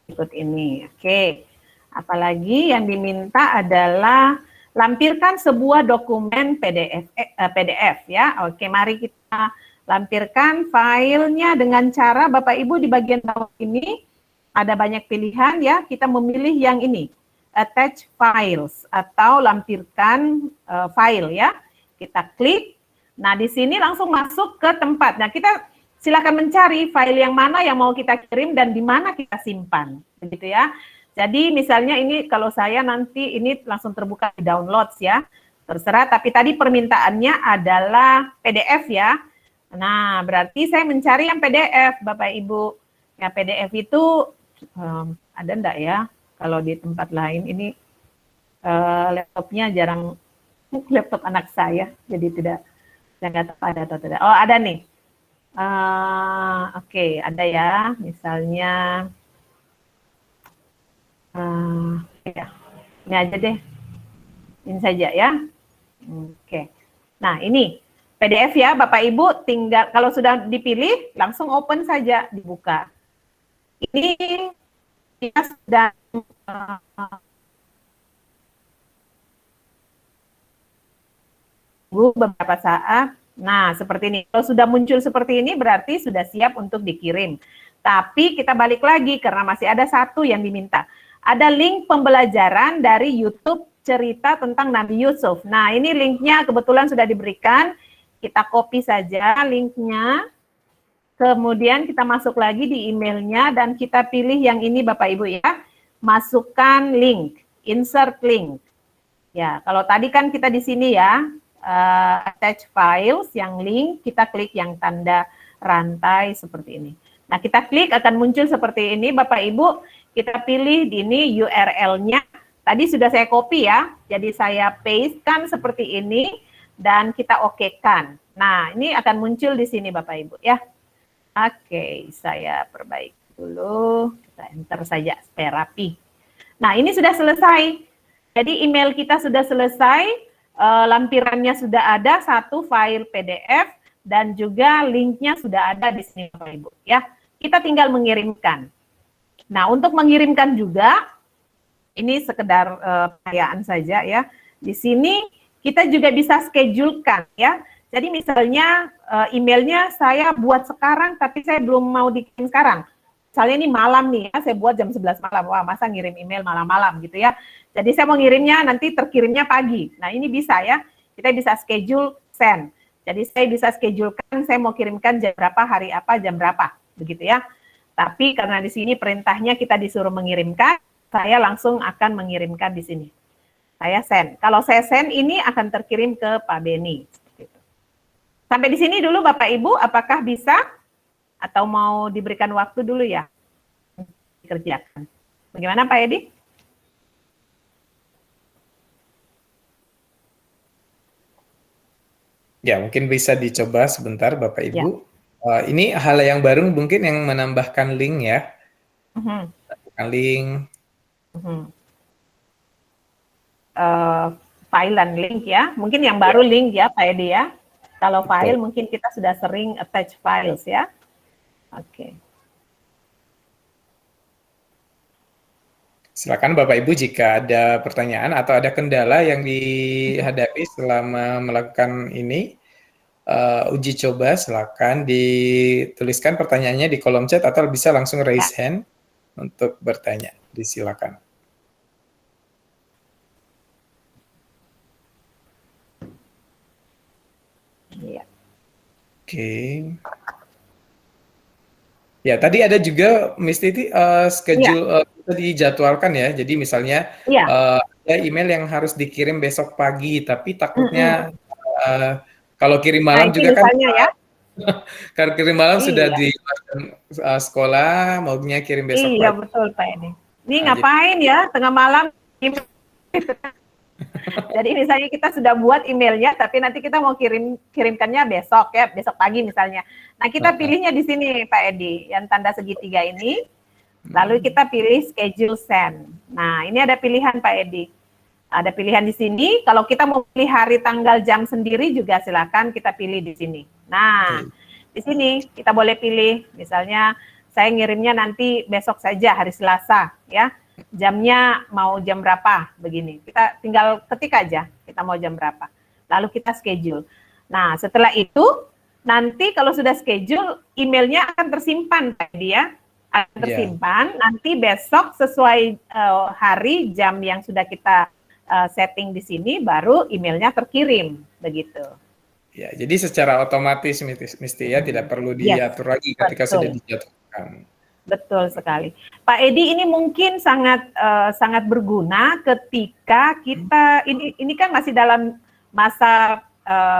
Berikut ini, oke. Apalagi yang diminta adalah lampirkan sebuah dokumen PDF ya. Oke, mari kita lampirkan filenya dengan cara Bapak Ibu di bagian bawah ini ada banyak pilihan ya. Kita memilih yang ini, attach files atau lampirkan file ya. Kita klik. Nah, di sini langsung masuk ke tempat. Nah, kita silakan mencari file yang mana yang mau kita kirim dan di mana kita simpan, begitu ya. Jadi misalnya ini kalau saya nanti ini langsung terbuka di downloads ya, terserah. Tapi tadi permintaannya adalah PDF ya. Nah berarti saya mencari yang PDF, Bapak Ibu. Ya PDF itu ada enggak ya? Kalau di tempat lain ini laptopnya jarang, laptop anak saya, jadi tidak, saya nggak tahu ada atau tidak. Oh ada nih. Oke, ada ya, misalnya ya, ini aja deh, ini saja ya. Oke, nah ini PDF ya Bapak Ibu, tinggal kalau sudah dipilih langsung open saja, dibuka. Ini kita sudah tunggu beberapa saat. Nah, seperti ini. Kalau sudah muncul seperti ini berarti sudah siap untuk dikirim. Tapi kita balik lagi karena masih ada satu yang diminta. Ada link pembelajaran dari YouTube cerita tentang Nabi Yusuf. Nah, ini linknya kebetulan sudah diberikan. Kita copy saja linknya. Kemudian kita masuk lagi di emailnya dan kita pilih yang ini Bapak Ibu ya. Masukkan link, insert link. Ya, kalau tadi kan kita di sini ya, attach files, yang link, kita klik yang tanda rantai seperti ini. Nah, kita klik akan muncul seperti ini, Bapak Ibu. Kita pilih di ini URL-nya. Tadi sudah saya copy ya, jadi saya paste-kan seperti ini dan kita oke-kan. Nah, ini akan muncul di sini Bapak Ibu ya. Oke, saya perbaiki dulu. Kita enter saja supaya rapi. Nah, ini sudah selesai. Jadi email kita sudah selesai, lampirannya sudah ada, satu file PDF, dan juga linknya sudah ada di sini Bapak Ibu ya. Kita tinggal mengirimkan. Nah, untuk mengirimkan juga, ini sekedar perayaan saja ya. Di sini kita juga bisa schedulekan ya. Jadi misalnya emailnya saya buat sekarang, tapi saya belum mau dikirim sekarang. Misalnya ini malam nih ya, saya buat jam 11 malam. Wah, masa ngirim email malam-malam gitu ya. Jadi saya mau ngirimnya nanti terkirimnya pagi. Nah, ini bisa ya. Kita bisa schedule send. Jadi saya bisa schedulekan saya mau kirimkan jam berapa, hari apa, jam berapa. Begitu ya. Tapi karena di sini perintahnya kita disuruh mengirimkan, saya langsung akan mengirimkan di sini. Saya send. Kalau saya send ini akan terkirim ke Pak Beni. Sampai di sini dulu Bapak Ibu, apakah bisa? Atau mau diberikan waktu dulu ya? Dikerjakan. Bagaimana Pak Edi? Ya, mungkin bisa dicoba sebentar Bapak Ibu. Ini hal yang baru mungkin yang menambahkan link ya. Link. File dan link ya. Mungkin yang baru link ya Pak Edi ya. Kalau file mungkin kita sudah sering attach files ya. Oke. Silakan Bapak Ibu jika ada pertanyaan atau ada kendala yang dihadapi selama melakukan ini uji coba, silakan dituliskan pertanyaannya di kolom chat atau bisa langsung raise hand untuk bertanya. Disilakan. Iya. Oke. Ya, tadi ada juga Miss Titi schedule kita dijadwalkan ya. Jadi misalnya ada email yang harus dikirim besok pagi, tapi takutnya kalau kirim malam juga kan ya. kalau kirim malam sudah di sekolah, maunya kirim besok pagi. Iya, betul Pak Edi. Ini ngapain ya tengah malam? Jadi misalnya kita sudah buat emailnya, tapi nanti kita mau kirimkannya besok ya, besok pagi misalnya. Nah, kita pilihnya di sini Pak Edi, yang tanda segitiga ini. Lalu kita pilih schedule send. Nah, ini ada pilihan Pak Edi. Ada pilihan di sini. Kalau kita mau pilih hari, tanggal, jam sendiri juga silakan kita pilih di sini. Nah, di sini kita boleh pilih, misalnya saya ngirimnya nanti besok saja, hari Selasa, ya. Jamnya mau jam berapa, begini. Kita tinggal ketik aja, kita mau jam berapa. Lalu kita schedule. Nah, setelah itu, nanti kalau sudah schedule, emailnya akan tersimpan, Pak Edi ya. Akan tersimpan, nanti besok sesuai hari, jam yang sudah kita setting di sini, baru emailnya terkirim, begitu. Ya, jadi secara otomatis mesti ya, tidak perlu diatur lagi ketika sudah dijadwalkan. Betul sekali, Pak Edi. Ini mungkin sangat berguna ketika kita ini kan masih dalam masa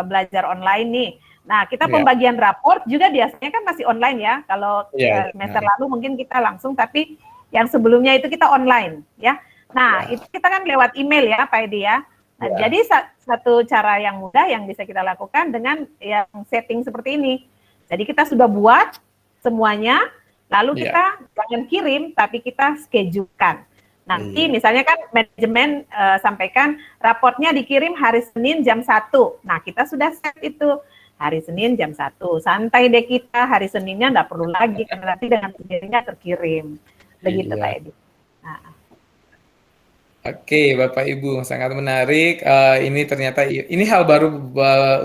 belajar online nih. Nah, kita pembagian raport juga biasanya kan masih online ya. Kalau semester lalu mungkin kita langsung, tapi yang sebelumnya itu kita online ya. Nah, itu kita kan lewat email ya, Pak Edi ya. Nah, jadi satu cara yang mudah yang bisa kita lakukan dengan yang setting seperti ini. Jadi kita sudah buat semuanya, lalu kita jangan kirim, tapi kita schedulekan. Nanti misalnya kan manajemen sampaikan raportnya dikirim hari Senin jam 1. Nah, kita sudah set itu hari Senin jam 1. Santai deh kita, hari Seninnya nggak perlu lagi, karena nanti dengan sendirinya terkirim. Begitu Pak Edi. Nah. Oke, Bapak Ibu, sangat menarik. Ini ternyata ini hal baru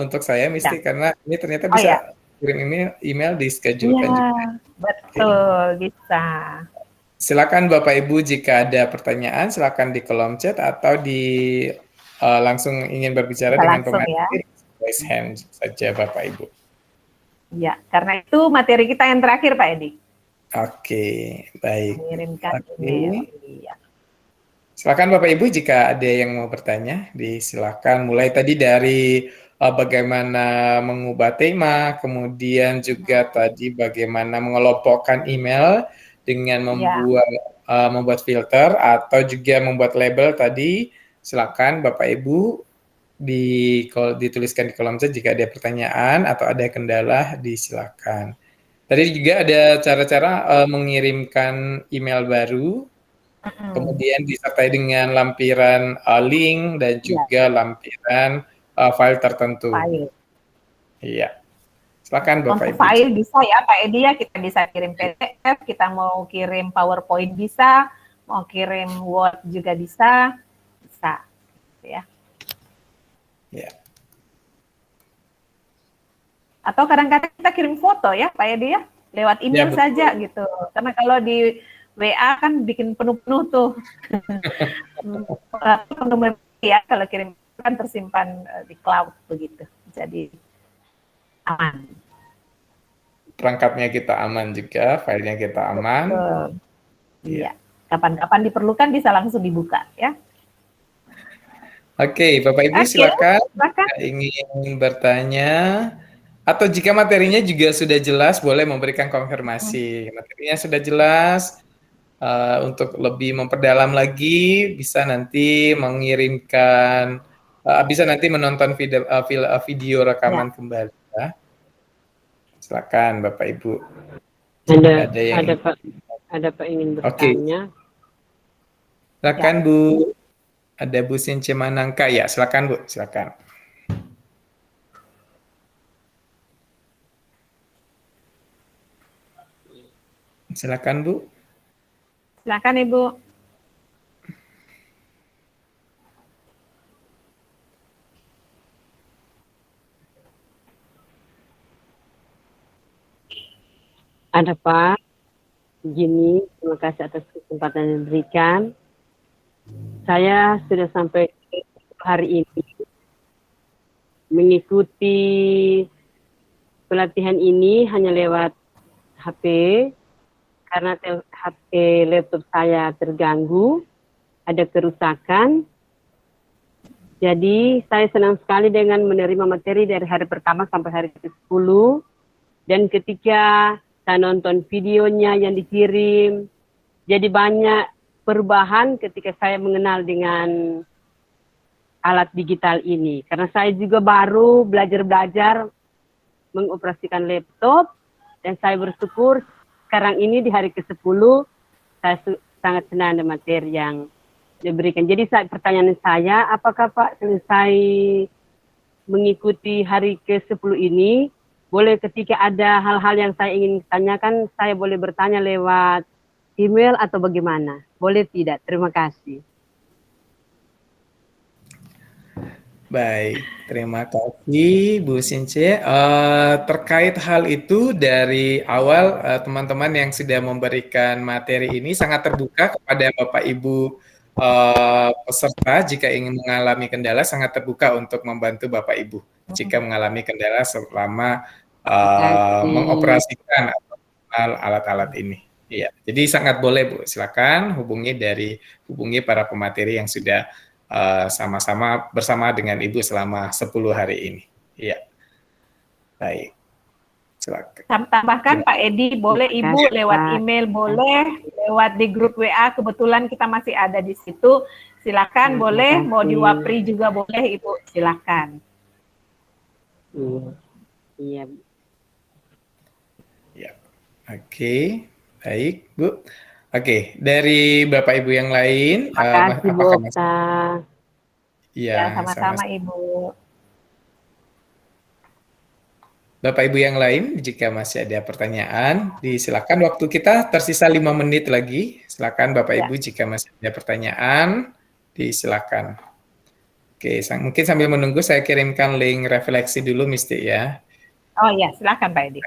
untuk saya, Ya. Misti, karena ini ternyata Oh ya, bisa kirim email di iya, schedulekan juga. Oke. betul, bisa. Silakan Bapak Ibu jika ada pertanyaan, silakan di kolom chat atau langsung ingin berbicara Bisa dengan langsung ya. pemateri, raise hand saja Bapak Ibu. Ya, karena itu materi kita yang terakhir, Pak Edi. Oke, baik. Mengirimkan Oke. email. Iya. Silakan Bapak Ibu jika ada yang mau bertanya, disilakan. Mulai tadi dari bagaimana mengubah tema, kemudian juga tadi bagaimana mengelompokkan email dengan Ya. membuat filter atau juga membuat label tadi. Silakan Bapak Ibu dituliskan di kolom chat jika ada pertanyaan atau ada kendala, disilakan. Tadi juga ada cara-cara mengirimkan email baru. Kemudian disertai dengan lampiran link dan Ya, juga lampiran file tertentu. file. Iya, silakan Bapak Untuk Ibu. file bisa ya Pak Edi ya, kita bisa kirim PDF, kita mau kirim PowerPoint bisa, mau kirim Word juga bisa, ya. Ya. Atau kadang-kadang kita kirim foto ya Pak Edi ya, lewat email Ya, saja gitu. Karena kalau di WA kan bikin penuh-penuh tuh. Penuh memori ya, kalau kirim kan tersimpan di cloud begitu. Jadi aman. Perangkatnya kita aman juga, filenya kita aman. Betul. Iya. Kapan-kapan diperlukan bisa langsung dibuka ya. Oke, Bapak Ibu silakan. Ingin bertanya atau jika materinya juga sudah jelas, boleh memberikan konfirmasi. Materinya sudah jelas, untuk lebih memperdalam lagi, bisa nanti mengirimkan, bisa nanti menonton video rekaman Ya. kembali. Ya. Silakan Bapak Ibu. Ada Pak ingin Oke. bertanya. Silakan Bu. Ada Bu Since Manangka ya, silakan Bu, silakan. Silakan Bu. Silakan Ibu. Ada Pak. Begini, terima kasih atas kesempatan yang diberikan. Saya sudah sampai hari ini mengikuti pelatihan ini hanya lewat HP karena HP laptop saya terganggu, ada kerusakan. Jadi saya senang sekali dengan menerima materi dari hari pertama sampai hari ke-10. Dan ketika saya nonton videonya yang dikirim, jadi banyak perubahan ketika saya mengenal dengan alat digital ini. Karena saya juga baru belajar mengoperasikan laptop, dan saya bersyukur sekarang ini di hari ke-10, saya sangat senang dengan materi yang diberikan. Jadi pertanyaan saya, apakah Pak selesai mengikuti hari ke-10 ini, boleh ketika ada hal-hal yang saya ingin tanyakan, saya boleh bertanya lewat email atau bagaimana? Boleh tidak? Terima kasih. Baik, terima kasih Bu Since. Terkait hal itu dari awal teman-teman yang sudah memberikan materi ini sangat terbuka kepada Bapak Ibu peserta jika ingin mengalami kendala, sangat terbuka untuk membantu Bapak Ibu jika mengalami kendala selama mengoperasikan alat-alat ini. Iya, jadi sangat boleh Bu, silakan hubungi para pemateri yang sudah sama-sama bersama dengan Ibu selama 10 hari ini. Iya. Baik. Silakan. Tambahkan Pak Edi, boleh Ibu lewat email, boleh lewat di grup WA, kebetulan kita masih ada di situ. Silakan, boleh, mau di Wapri juga boleh Ibu, silakan. Iya. Ya. Oke, baik Bu. Oke, dari Bapak Ibu yang lain, Terima kasih Bu Okta. Ya, sama-sama Ibu. Bapak Ibu yang lain, jika masih ada pertanyaan, disilakan. Waktu kita tersisa 5 menit lagi. Silakan Bapak Ibu jika masih ada pertanyaan. Disilakan. Oke, mungkin sambil menunggu saya kirimkan link refleksi dulu Misti ya. Oh ya, silakan Pak Edi.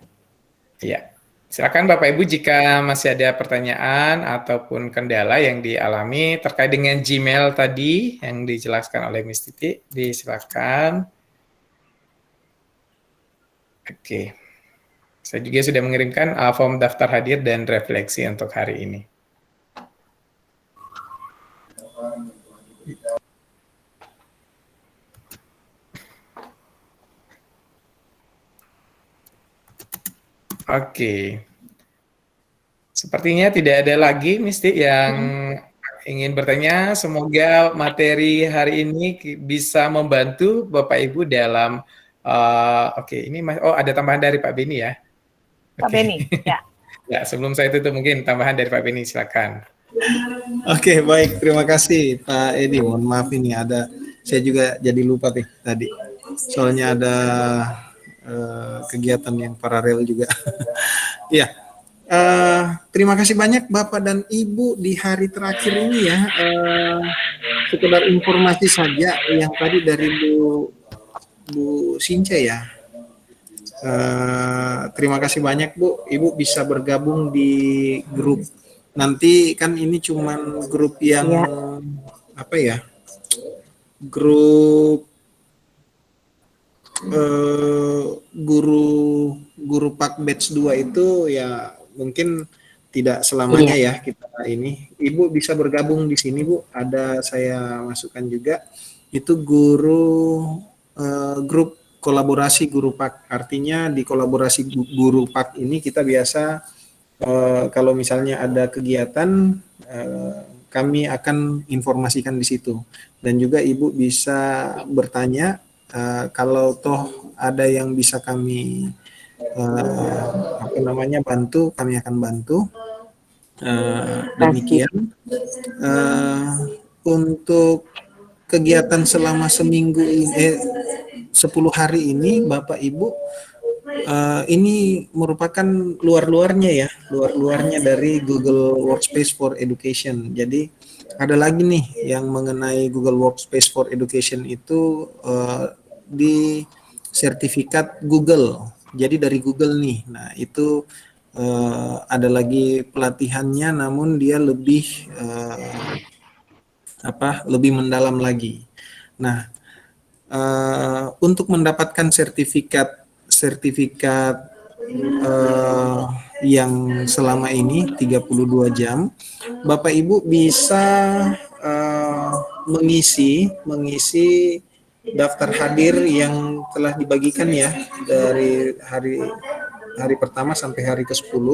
Iya. Silakan Bapak Ibu jika masih ada pertanyaan ataupun kendala yang dialami terkait dengan Gmail tadi yang dijelaskan oleh Miss Titi, disilakan. Oke. Saya juga sudah mengirimkan form daftar hadir dan refleksi untuk hari ini. Oke. Sepertinya tidak ada lagi Misti yang ingin bertanya. Semoga materi hari ini bisa membantu Bapak Ibu dalam oke, ini ada tambahan dari Pak Beni ya. Pak Beni, ya. Ya, sebelum saya tutup mungkin tambahan dari Pak Beni, silakan. Oke, baik. Terima kasih Pak Edi. Mohon maaf ini saya juga jadi lupa tadi. Soalnya ada kegiatan yang paralel juga. Ya, terima kasih banyak Bapak dan Ibu di hari terakhir ini ya. Sekedar informasi saja yang tadi dari Bu Sinca ya. Terima kasih banyak Bu. Ibu bisa bergabung di grup. Nanti kan ini cuman grup yang apa ya? Grup guru Pak Batch 2 itu ya mungkin tidak selamanya ya kita ini. Ibu bisa bergabung di sini Bu. Ada saya masukkan juga. Itu grup kolaborasi guru Pak. Artinya di kolaborasi guru Pak ini kita biasa kalau misalnya ada kegiatan kami akan informasikan di situ. Dan juga Ibu bisa bertanya kalau toh ada yang bisa kami bantu, kami akan bantu. Demikian untuk kegiatan selama 10 hari ini Bapak Ibu ini merupakan luar-luarnya dari Google Workspace for Education. Jadi ada lagi nih yang mengenai Google Workspace for Education itu di sertifikat Google. Jadi dari Google nih. Nah, itu ada lagi pelatihannya namun dia lebih lebih mendalam lagi. Nah, untuk mendapatkan sertifikat yang selama ini 32 jam, Bapak Ibu bisa mengisi daftar hadir yang telah dibagikan ya dari hari pertama sampai hari ke-10.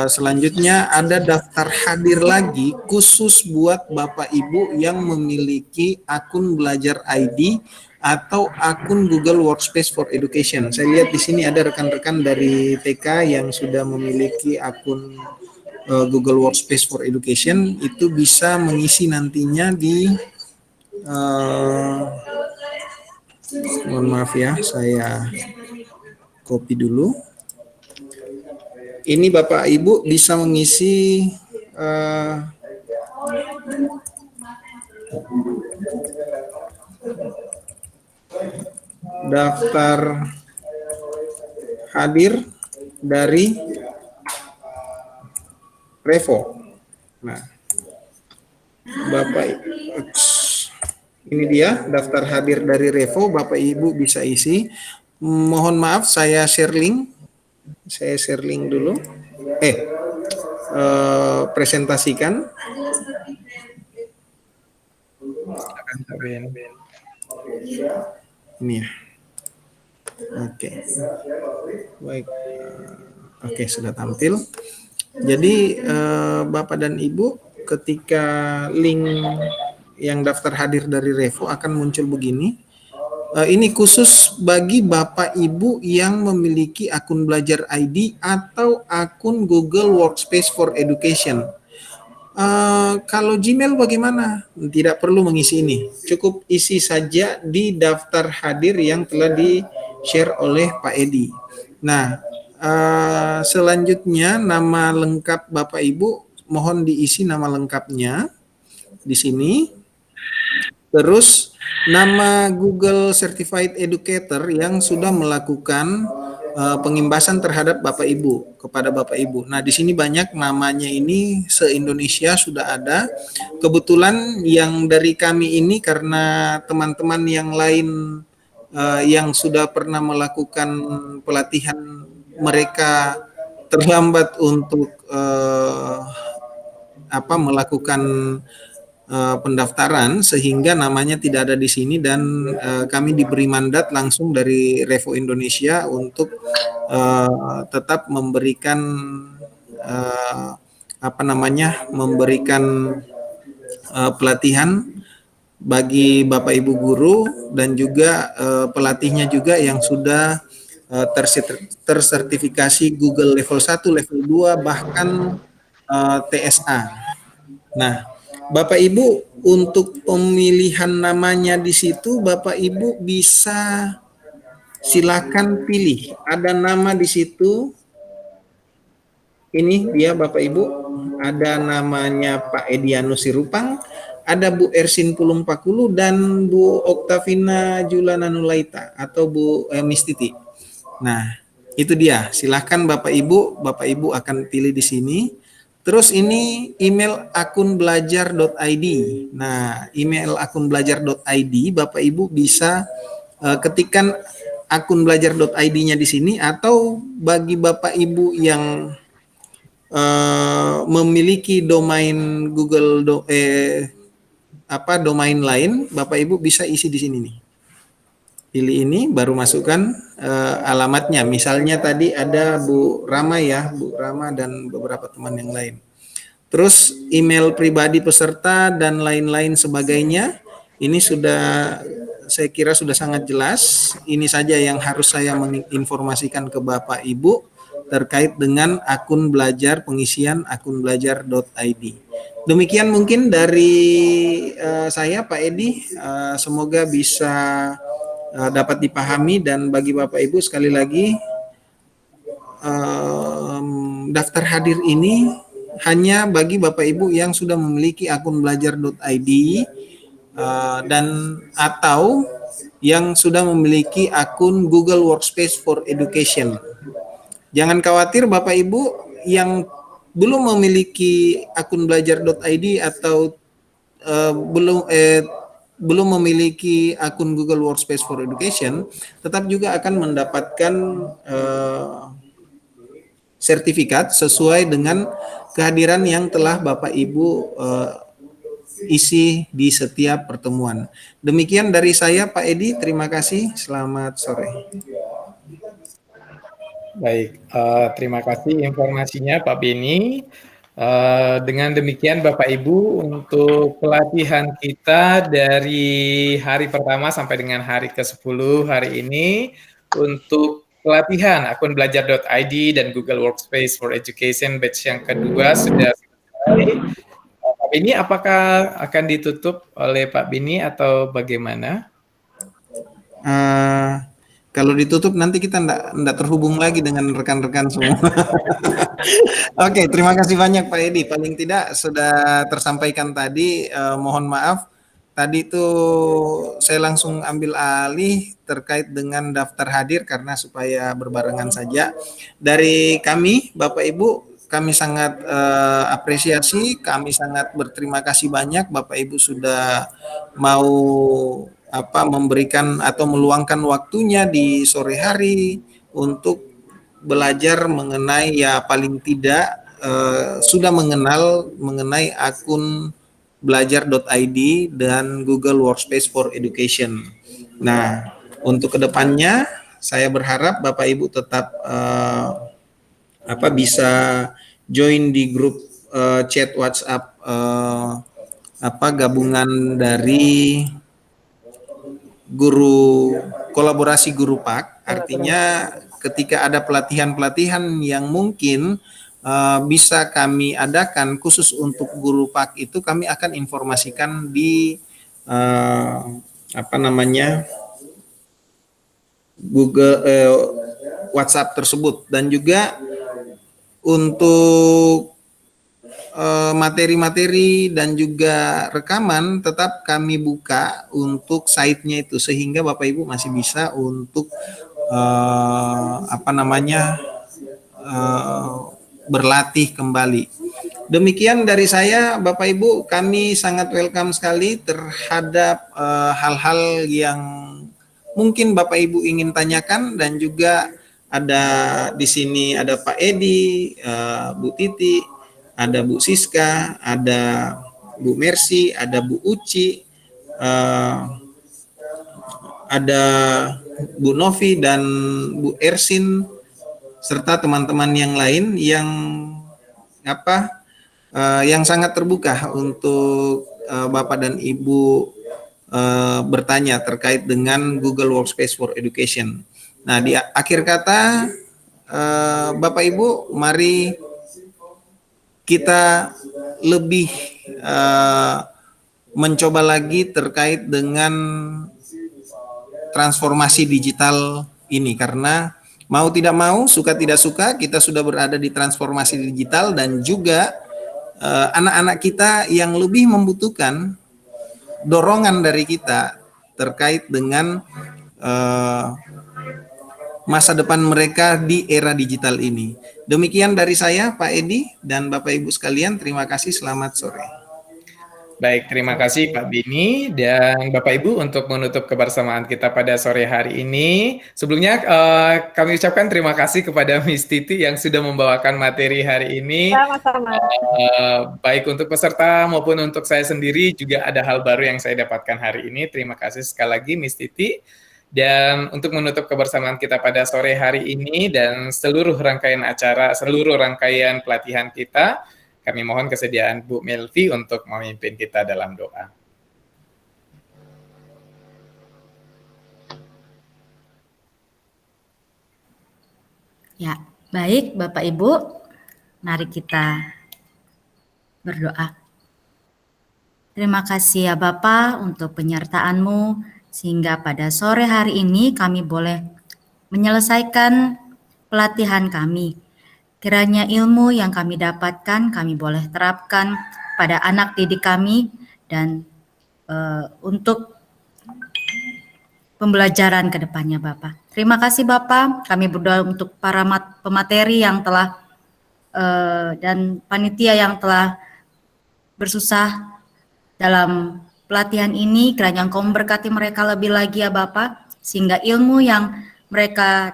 Selanjutnya ada daftar hadir lagi khusus buat Bapak Ibu yang memiliki akun Belajar ID atau akun Google Workspace for Education. Saya lihat di sini ada rekan-rekan dari TK yang sudah memiliki akun Google Workspace for Education, itu bisa mengisi nantinya di mohon maaf ya, saya copy dulu. Ini Bapak Ibu bisa mengisi daftar hadir dari Revo. Nah, Bapak ini dia daftar hadir dari Revo, Bapak Ibu bisa isi. Mohon maaf saya share link. Saya share link dulu. Presentasikan. Ini ya. Oke. Baik. Oke, sudah tampil. Jadi Bapak dan Ibu ketika link yang daftar hadir dari Revo akan muncul begini. Ini khusus bagi Bapak Ibu yang memiliki akun Belajar ID atau akun Google Workspace for Education. Kalau Gmail bagaimana? Tidak perlu mengisi ini. Cukup isi saja di daftar hadir yang telah di-share oleh Pak Edi. Nah, selanjutnya nama lengkap Bapak Ibu mohon diisi nama lengkapnya di sini. Terus nama Google Certified Educator yang sudah melakukan pengimbasan terhadap Bapak Ibu, kepada Bapak Ibu. Nah, di sini banyak namanya ini se-Indonesia sudah ada. Kebetulan yang dari kami ini karena teman-teman yang lain yang sudah pernah melakukan pelatihan mereka terlambat untuk melakukan pendaftaran sehingga namanya tidak ada di sini dan kami diberi mandat langsung dari Revo Indonesia untuk tetap memberikan memberikan pelatihan bagi Bapak Ibu guru dan juga pelatihnya juga yang sudah tersertifikasi Google level 1, level 2 bahkan TSA. Nah, Bapak Ibu untuk pemilihan namanya di situ Bapak Ibu bisa silakan pilih. Ada nama di situ. Ini dia Bapak Ibu, ada namanya Pak Edianus Sirupang, ada Bu Ersin Pulungpakulu dan Bu Oktavina Julananulaita atau Bu Mistiti. Nah, itu dia. Silahkan Bapak Ibu akan pilih di sini. Terus ini email akunbelajar.id. Nah, email akunbelajar.id Bapak Ibu bisa ketikkan akunbelajar.id-nya di sini atau bagi Bapak Ibu yang memiliki domain Google domain lain, Bapak Ibu bisa isi di sini nih. Pilih ini baru masukkan alamatnya. Misalnya tadi ada Bu Rama ya, Bu Rama dan beberapa teman yang lain. Terus email pribadi peserta dan lain-lain sebagainya. Ini sudah saya kira sudah sangat jelas. Ini saja yang harus saya menginformasikan ke Bapak Ibu terkait dengan akun belajar, pengisian akun belajar.id. Demikian mungkin dari saya Pak Edi, semoga bisa dapat dipahami dan bagi Bapak Ibu sekali lagi daftar hadir ini hanya bagi Bapak Ibu yang sudah memiliki akun belajar.id dan atau yang sudah memiliki akun Google Workspace for Education. Jangan khawatir Bapak Ibu yang belum memiliki akun belajar.id atau belum memiliki akun Google Workspace for Education, tetap juga akan mendapatkan sertifikat sesuai dengan kehadiran yang telah Bapak Ibu isi di setiap pertemuan. Demikian dari saya Pak Edi, terima kasih. Selamat sore. Baik, terima kasih informasinya Pak Beni. Dengan demikian Bapak Ibu untuk pelatihan kita dari hari pertama sampai dengan hari ke-10 hari ini untuk pelatihan akun belajar.id dan Google Workspace for Education batch yang kedua sudah selesai. Pak Beni, apakah akan ditutup oleh Pak Beni atau bagaimana? Kalau ditutup nanti kita enggak terhubung lagi dengan rekan-rekan semua. Oke, terima kasih banyak Pak Edi. Paling tidak sudah tersampaikan tadi. Mohon maaf, tadi itu saya langsung ambil alih terkait dengan daftar hadir karena supaya berbarengan saja. Dari kami, Bapak Ibu, kami sangat apresiasi, kami sangat berterima kasih banyak Bapak Ibu sudah mau memberikan atau meluangkan waktunya di sore hari untuk belajar mengenai ya paling tidak sudah mengenal mengenai akun belajar.id dan Google Workspace for Education. Nah, untuk kedepannya saya berharap Bapak Ibu tetap bisa join di grup chat WhatsApp gabungan dari guru kolaborasi guru PAK, artinya ketika ada pelatihan-pelatihan yang mungkin bisa kami adakan khusus untuk guru PAK itu kami akan informasikan di Google WhatsApp tersebut dan juga untuk materi-materi dan juga rekaman tetap kami buka untuk site-nya itu, sehingga Bapak Ibu masih bisa untuk berlatih kembali. Demikian dari saya, Bapak Ibu, kami sangat welcome sekali terhadap hal-hal yang mungkin Bapak Ibu ingin tanyakan, dan juga ada di sini ada Pak Edi, Bu Titi, ada Bu Siska, ada Bu Mercy, ada Bu Uci, ada Bu Novi dan Bu Ersin, serta teman-teman yang lain yang sangat terbuka untuk Bapak dan Ibu bertanya terkait dengan Google Workspace for Education. Nah, di akhir kata, Bapak Ibu, mari kita lebih mencoba lagi terkait dengan transformasi digital ini, karena mau tidak mau, suka tidak suka, kita sudah berada di transformasi digital, dan juga anak-anak kita yang lebih membutuhkan dorongan dari kita terkait dengan masa depan mereka di era digital ini. Demikian dari saya, Pak Edi dan Bapak Ibu sekalian. Terima kasih, selamat sore. Baik, terima kasih Pak Bini dan Bapak Ibu untuk menutup kebersamaan kita pada sore hari ini. Sebelumnya kami ucapkan terima kasih kepada Miss Titi yang sudah membawakan materi hari ini. Sama-sama. Baik untuk peserta maupun untuk saya sendiri juga ada hal baru yang saya dapatkan hari ini. Terima kasih sekali lagi Miss Titi. Dan untuk menutup kebersamaan kita pada sore hari ini dan seluruh rangkaian acara, seluruh rangkaian pelatihan kita, kami mohon kesediaan Bu Melvi untuk memimpin kita dalam doa. Ya, baik Bapak Ibu, mari kita berdoa. Terima kasih ya Bapak untuk penyertaan-Mu, sehingga pada sore hari ini kami boleh menyelesaikan pelatihan kami. Kiranya ilmu yang kami dapatkan kami boleh terapkan pada anak didik kami dan untuk pembelajaran ke depannya Bapak. Terima kasih Bapak, kami berdoa untuk para pemateri yang telah dan panitia yang telah bersusah dalam pelatihan ini. Kiranya Engkau memberkati mereka lebih lagi ya Bapak, sehingga ilmu yang mereka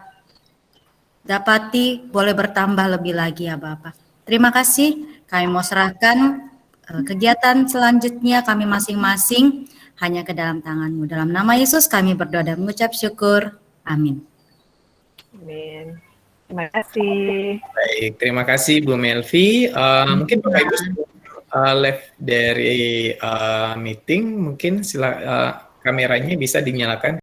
dapati boleh bertambah lebih lagi ya Bapak. Terima kasih, kami mau serahkan kegiatan selanjutnya kami masing-masing hanya ke dalam tangan-Mu. Dalam nama Yesus kami berdoa dan mengucap syukur. Amin. Amin. Terima kasih. Baik, terima kasih Bu Melvi. Mungkin Bapak Ibu left dari meeting, mungkin kameranya bisa dinyalakan.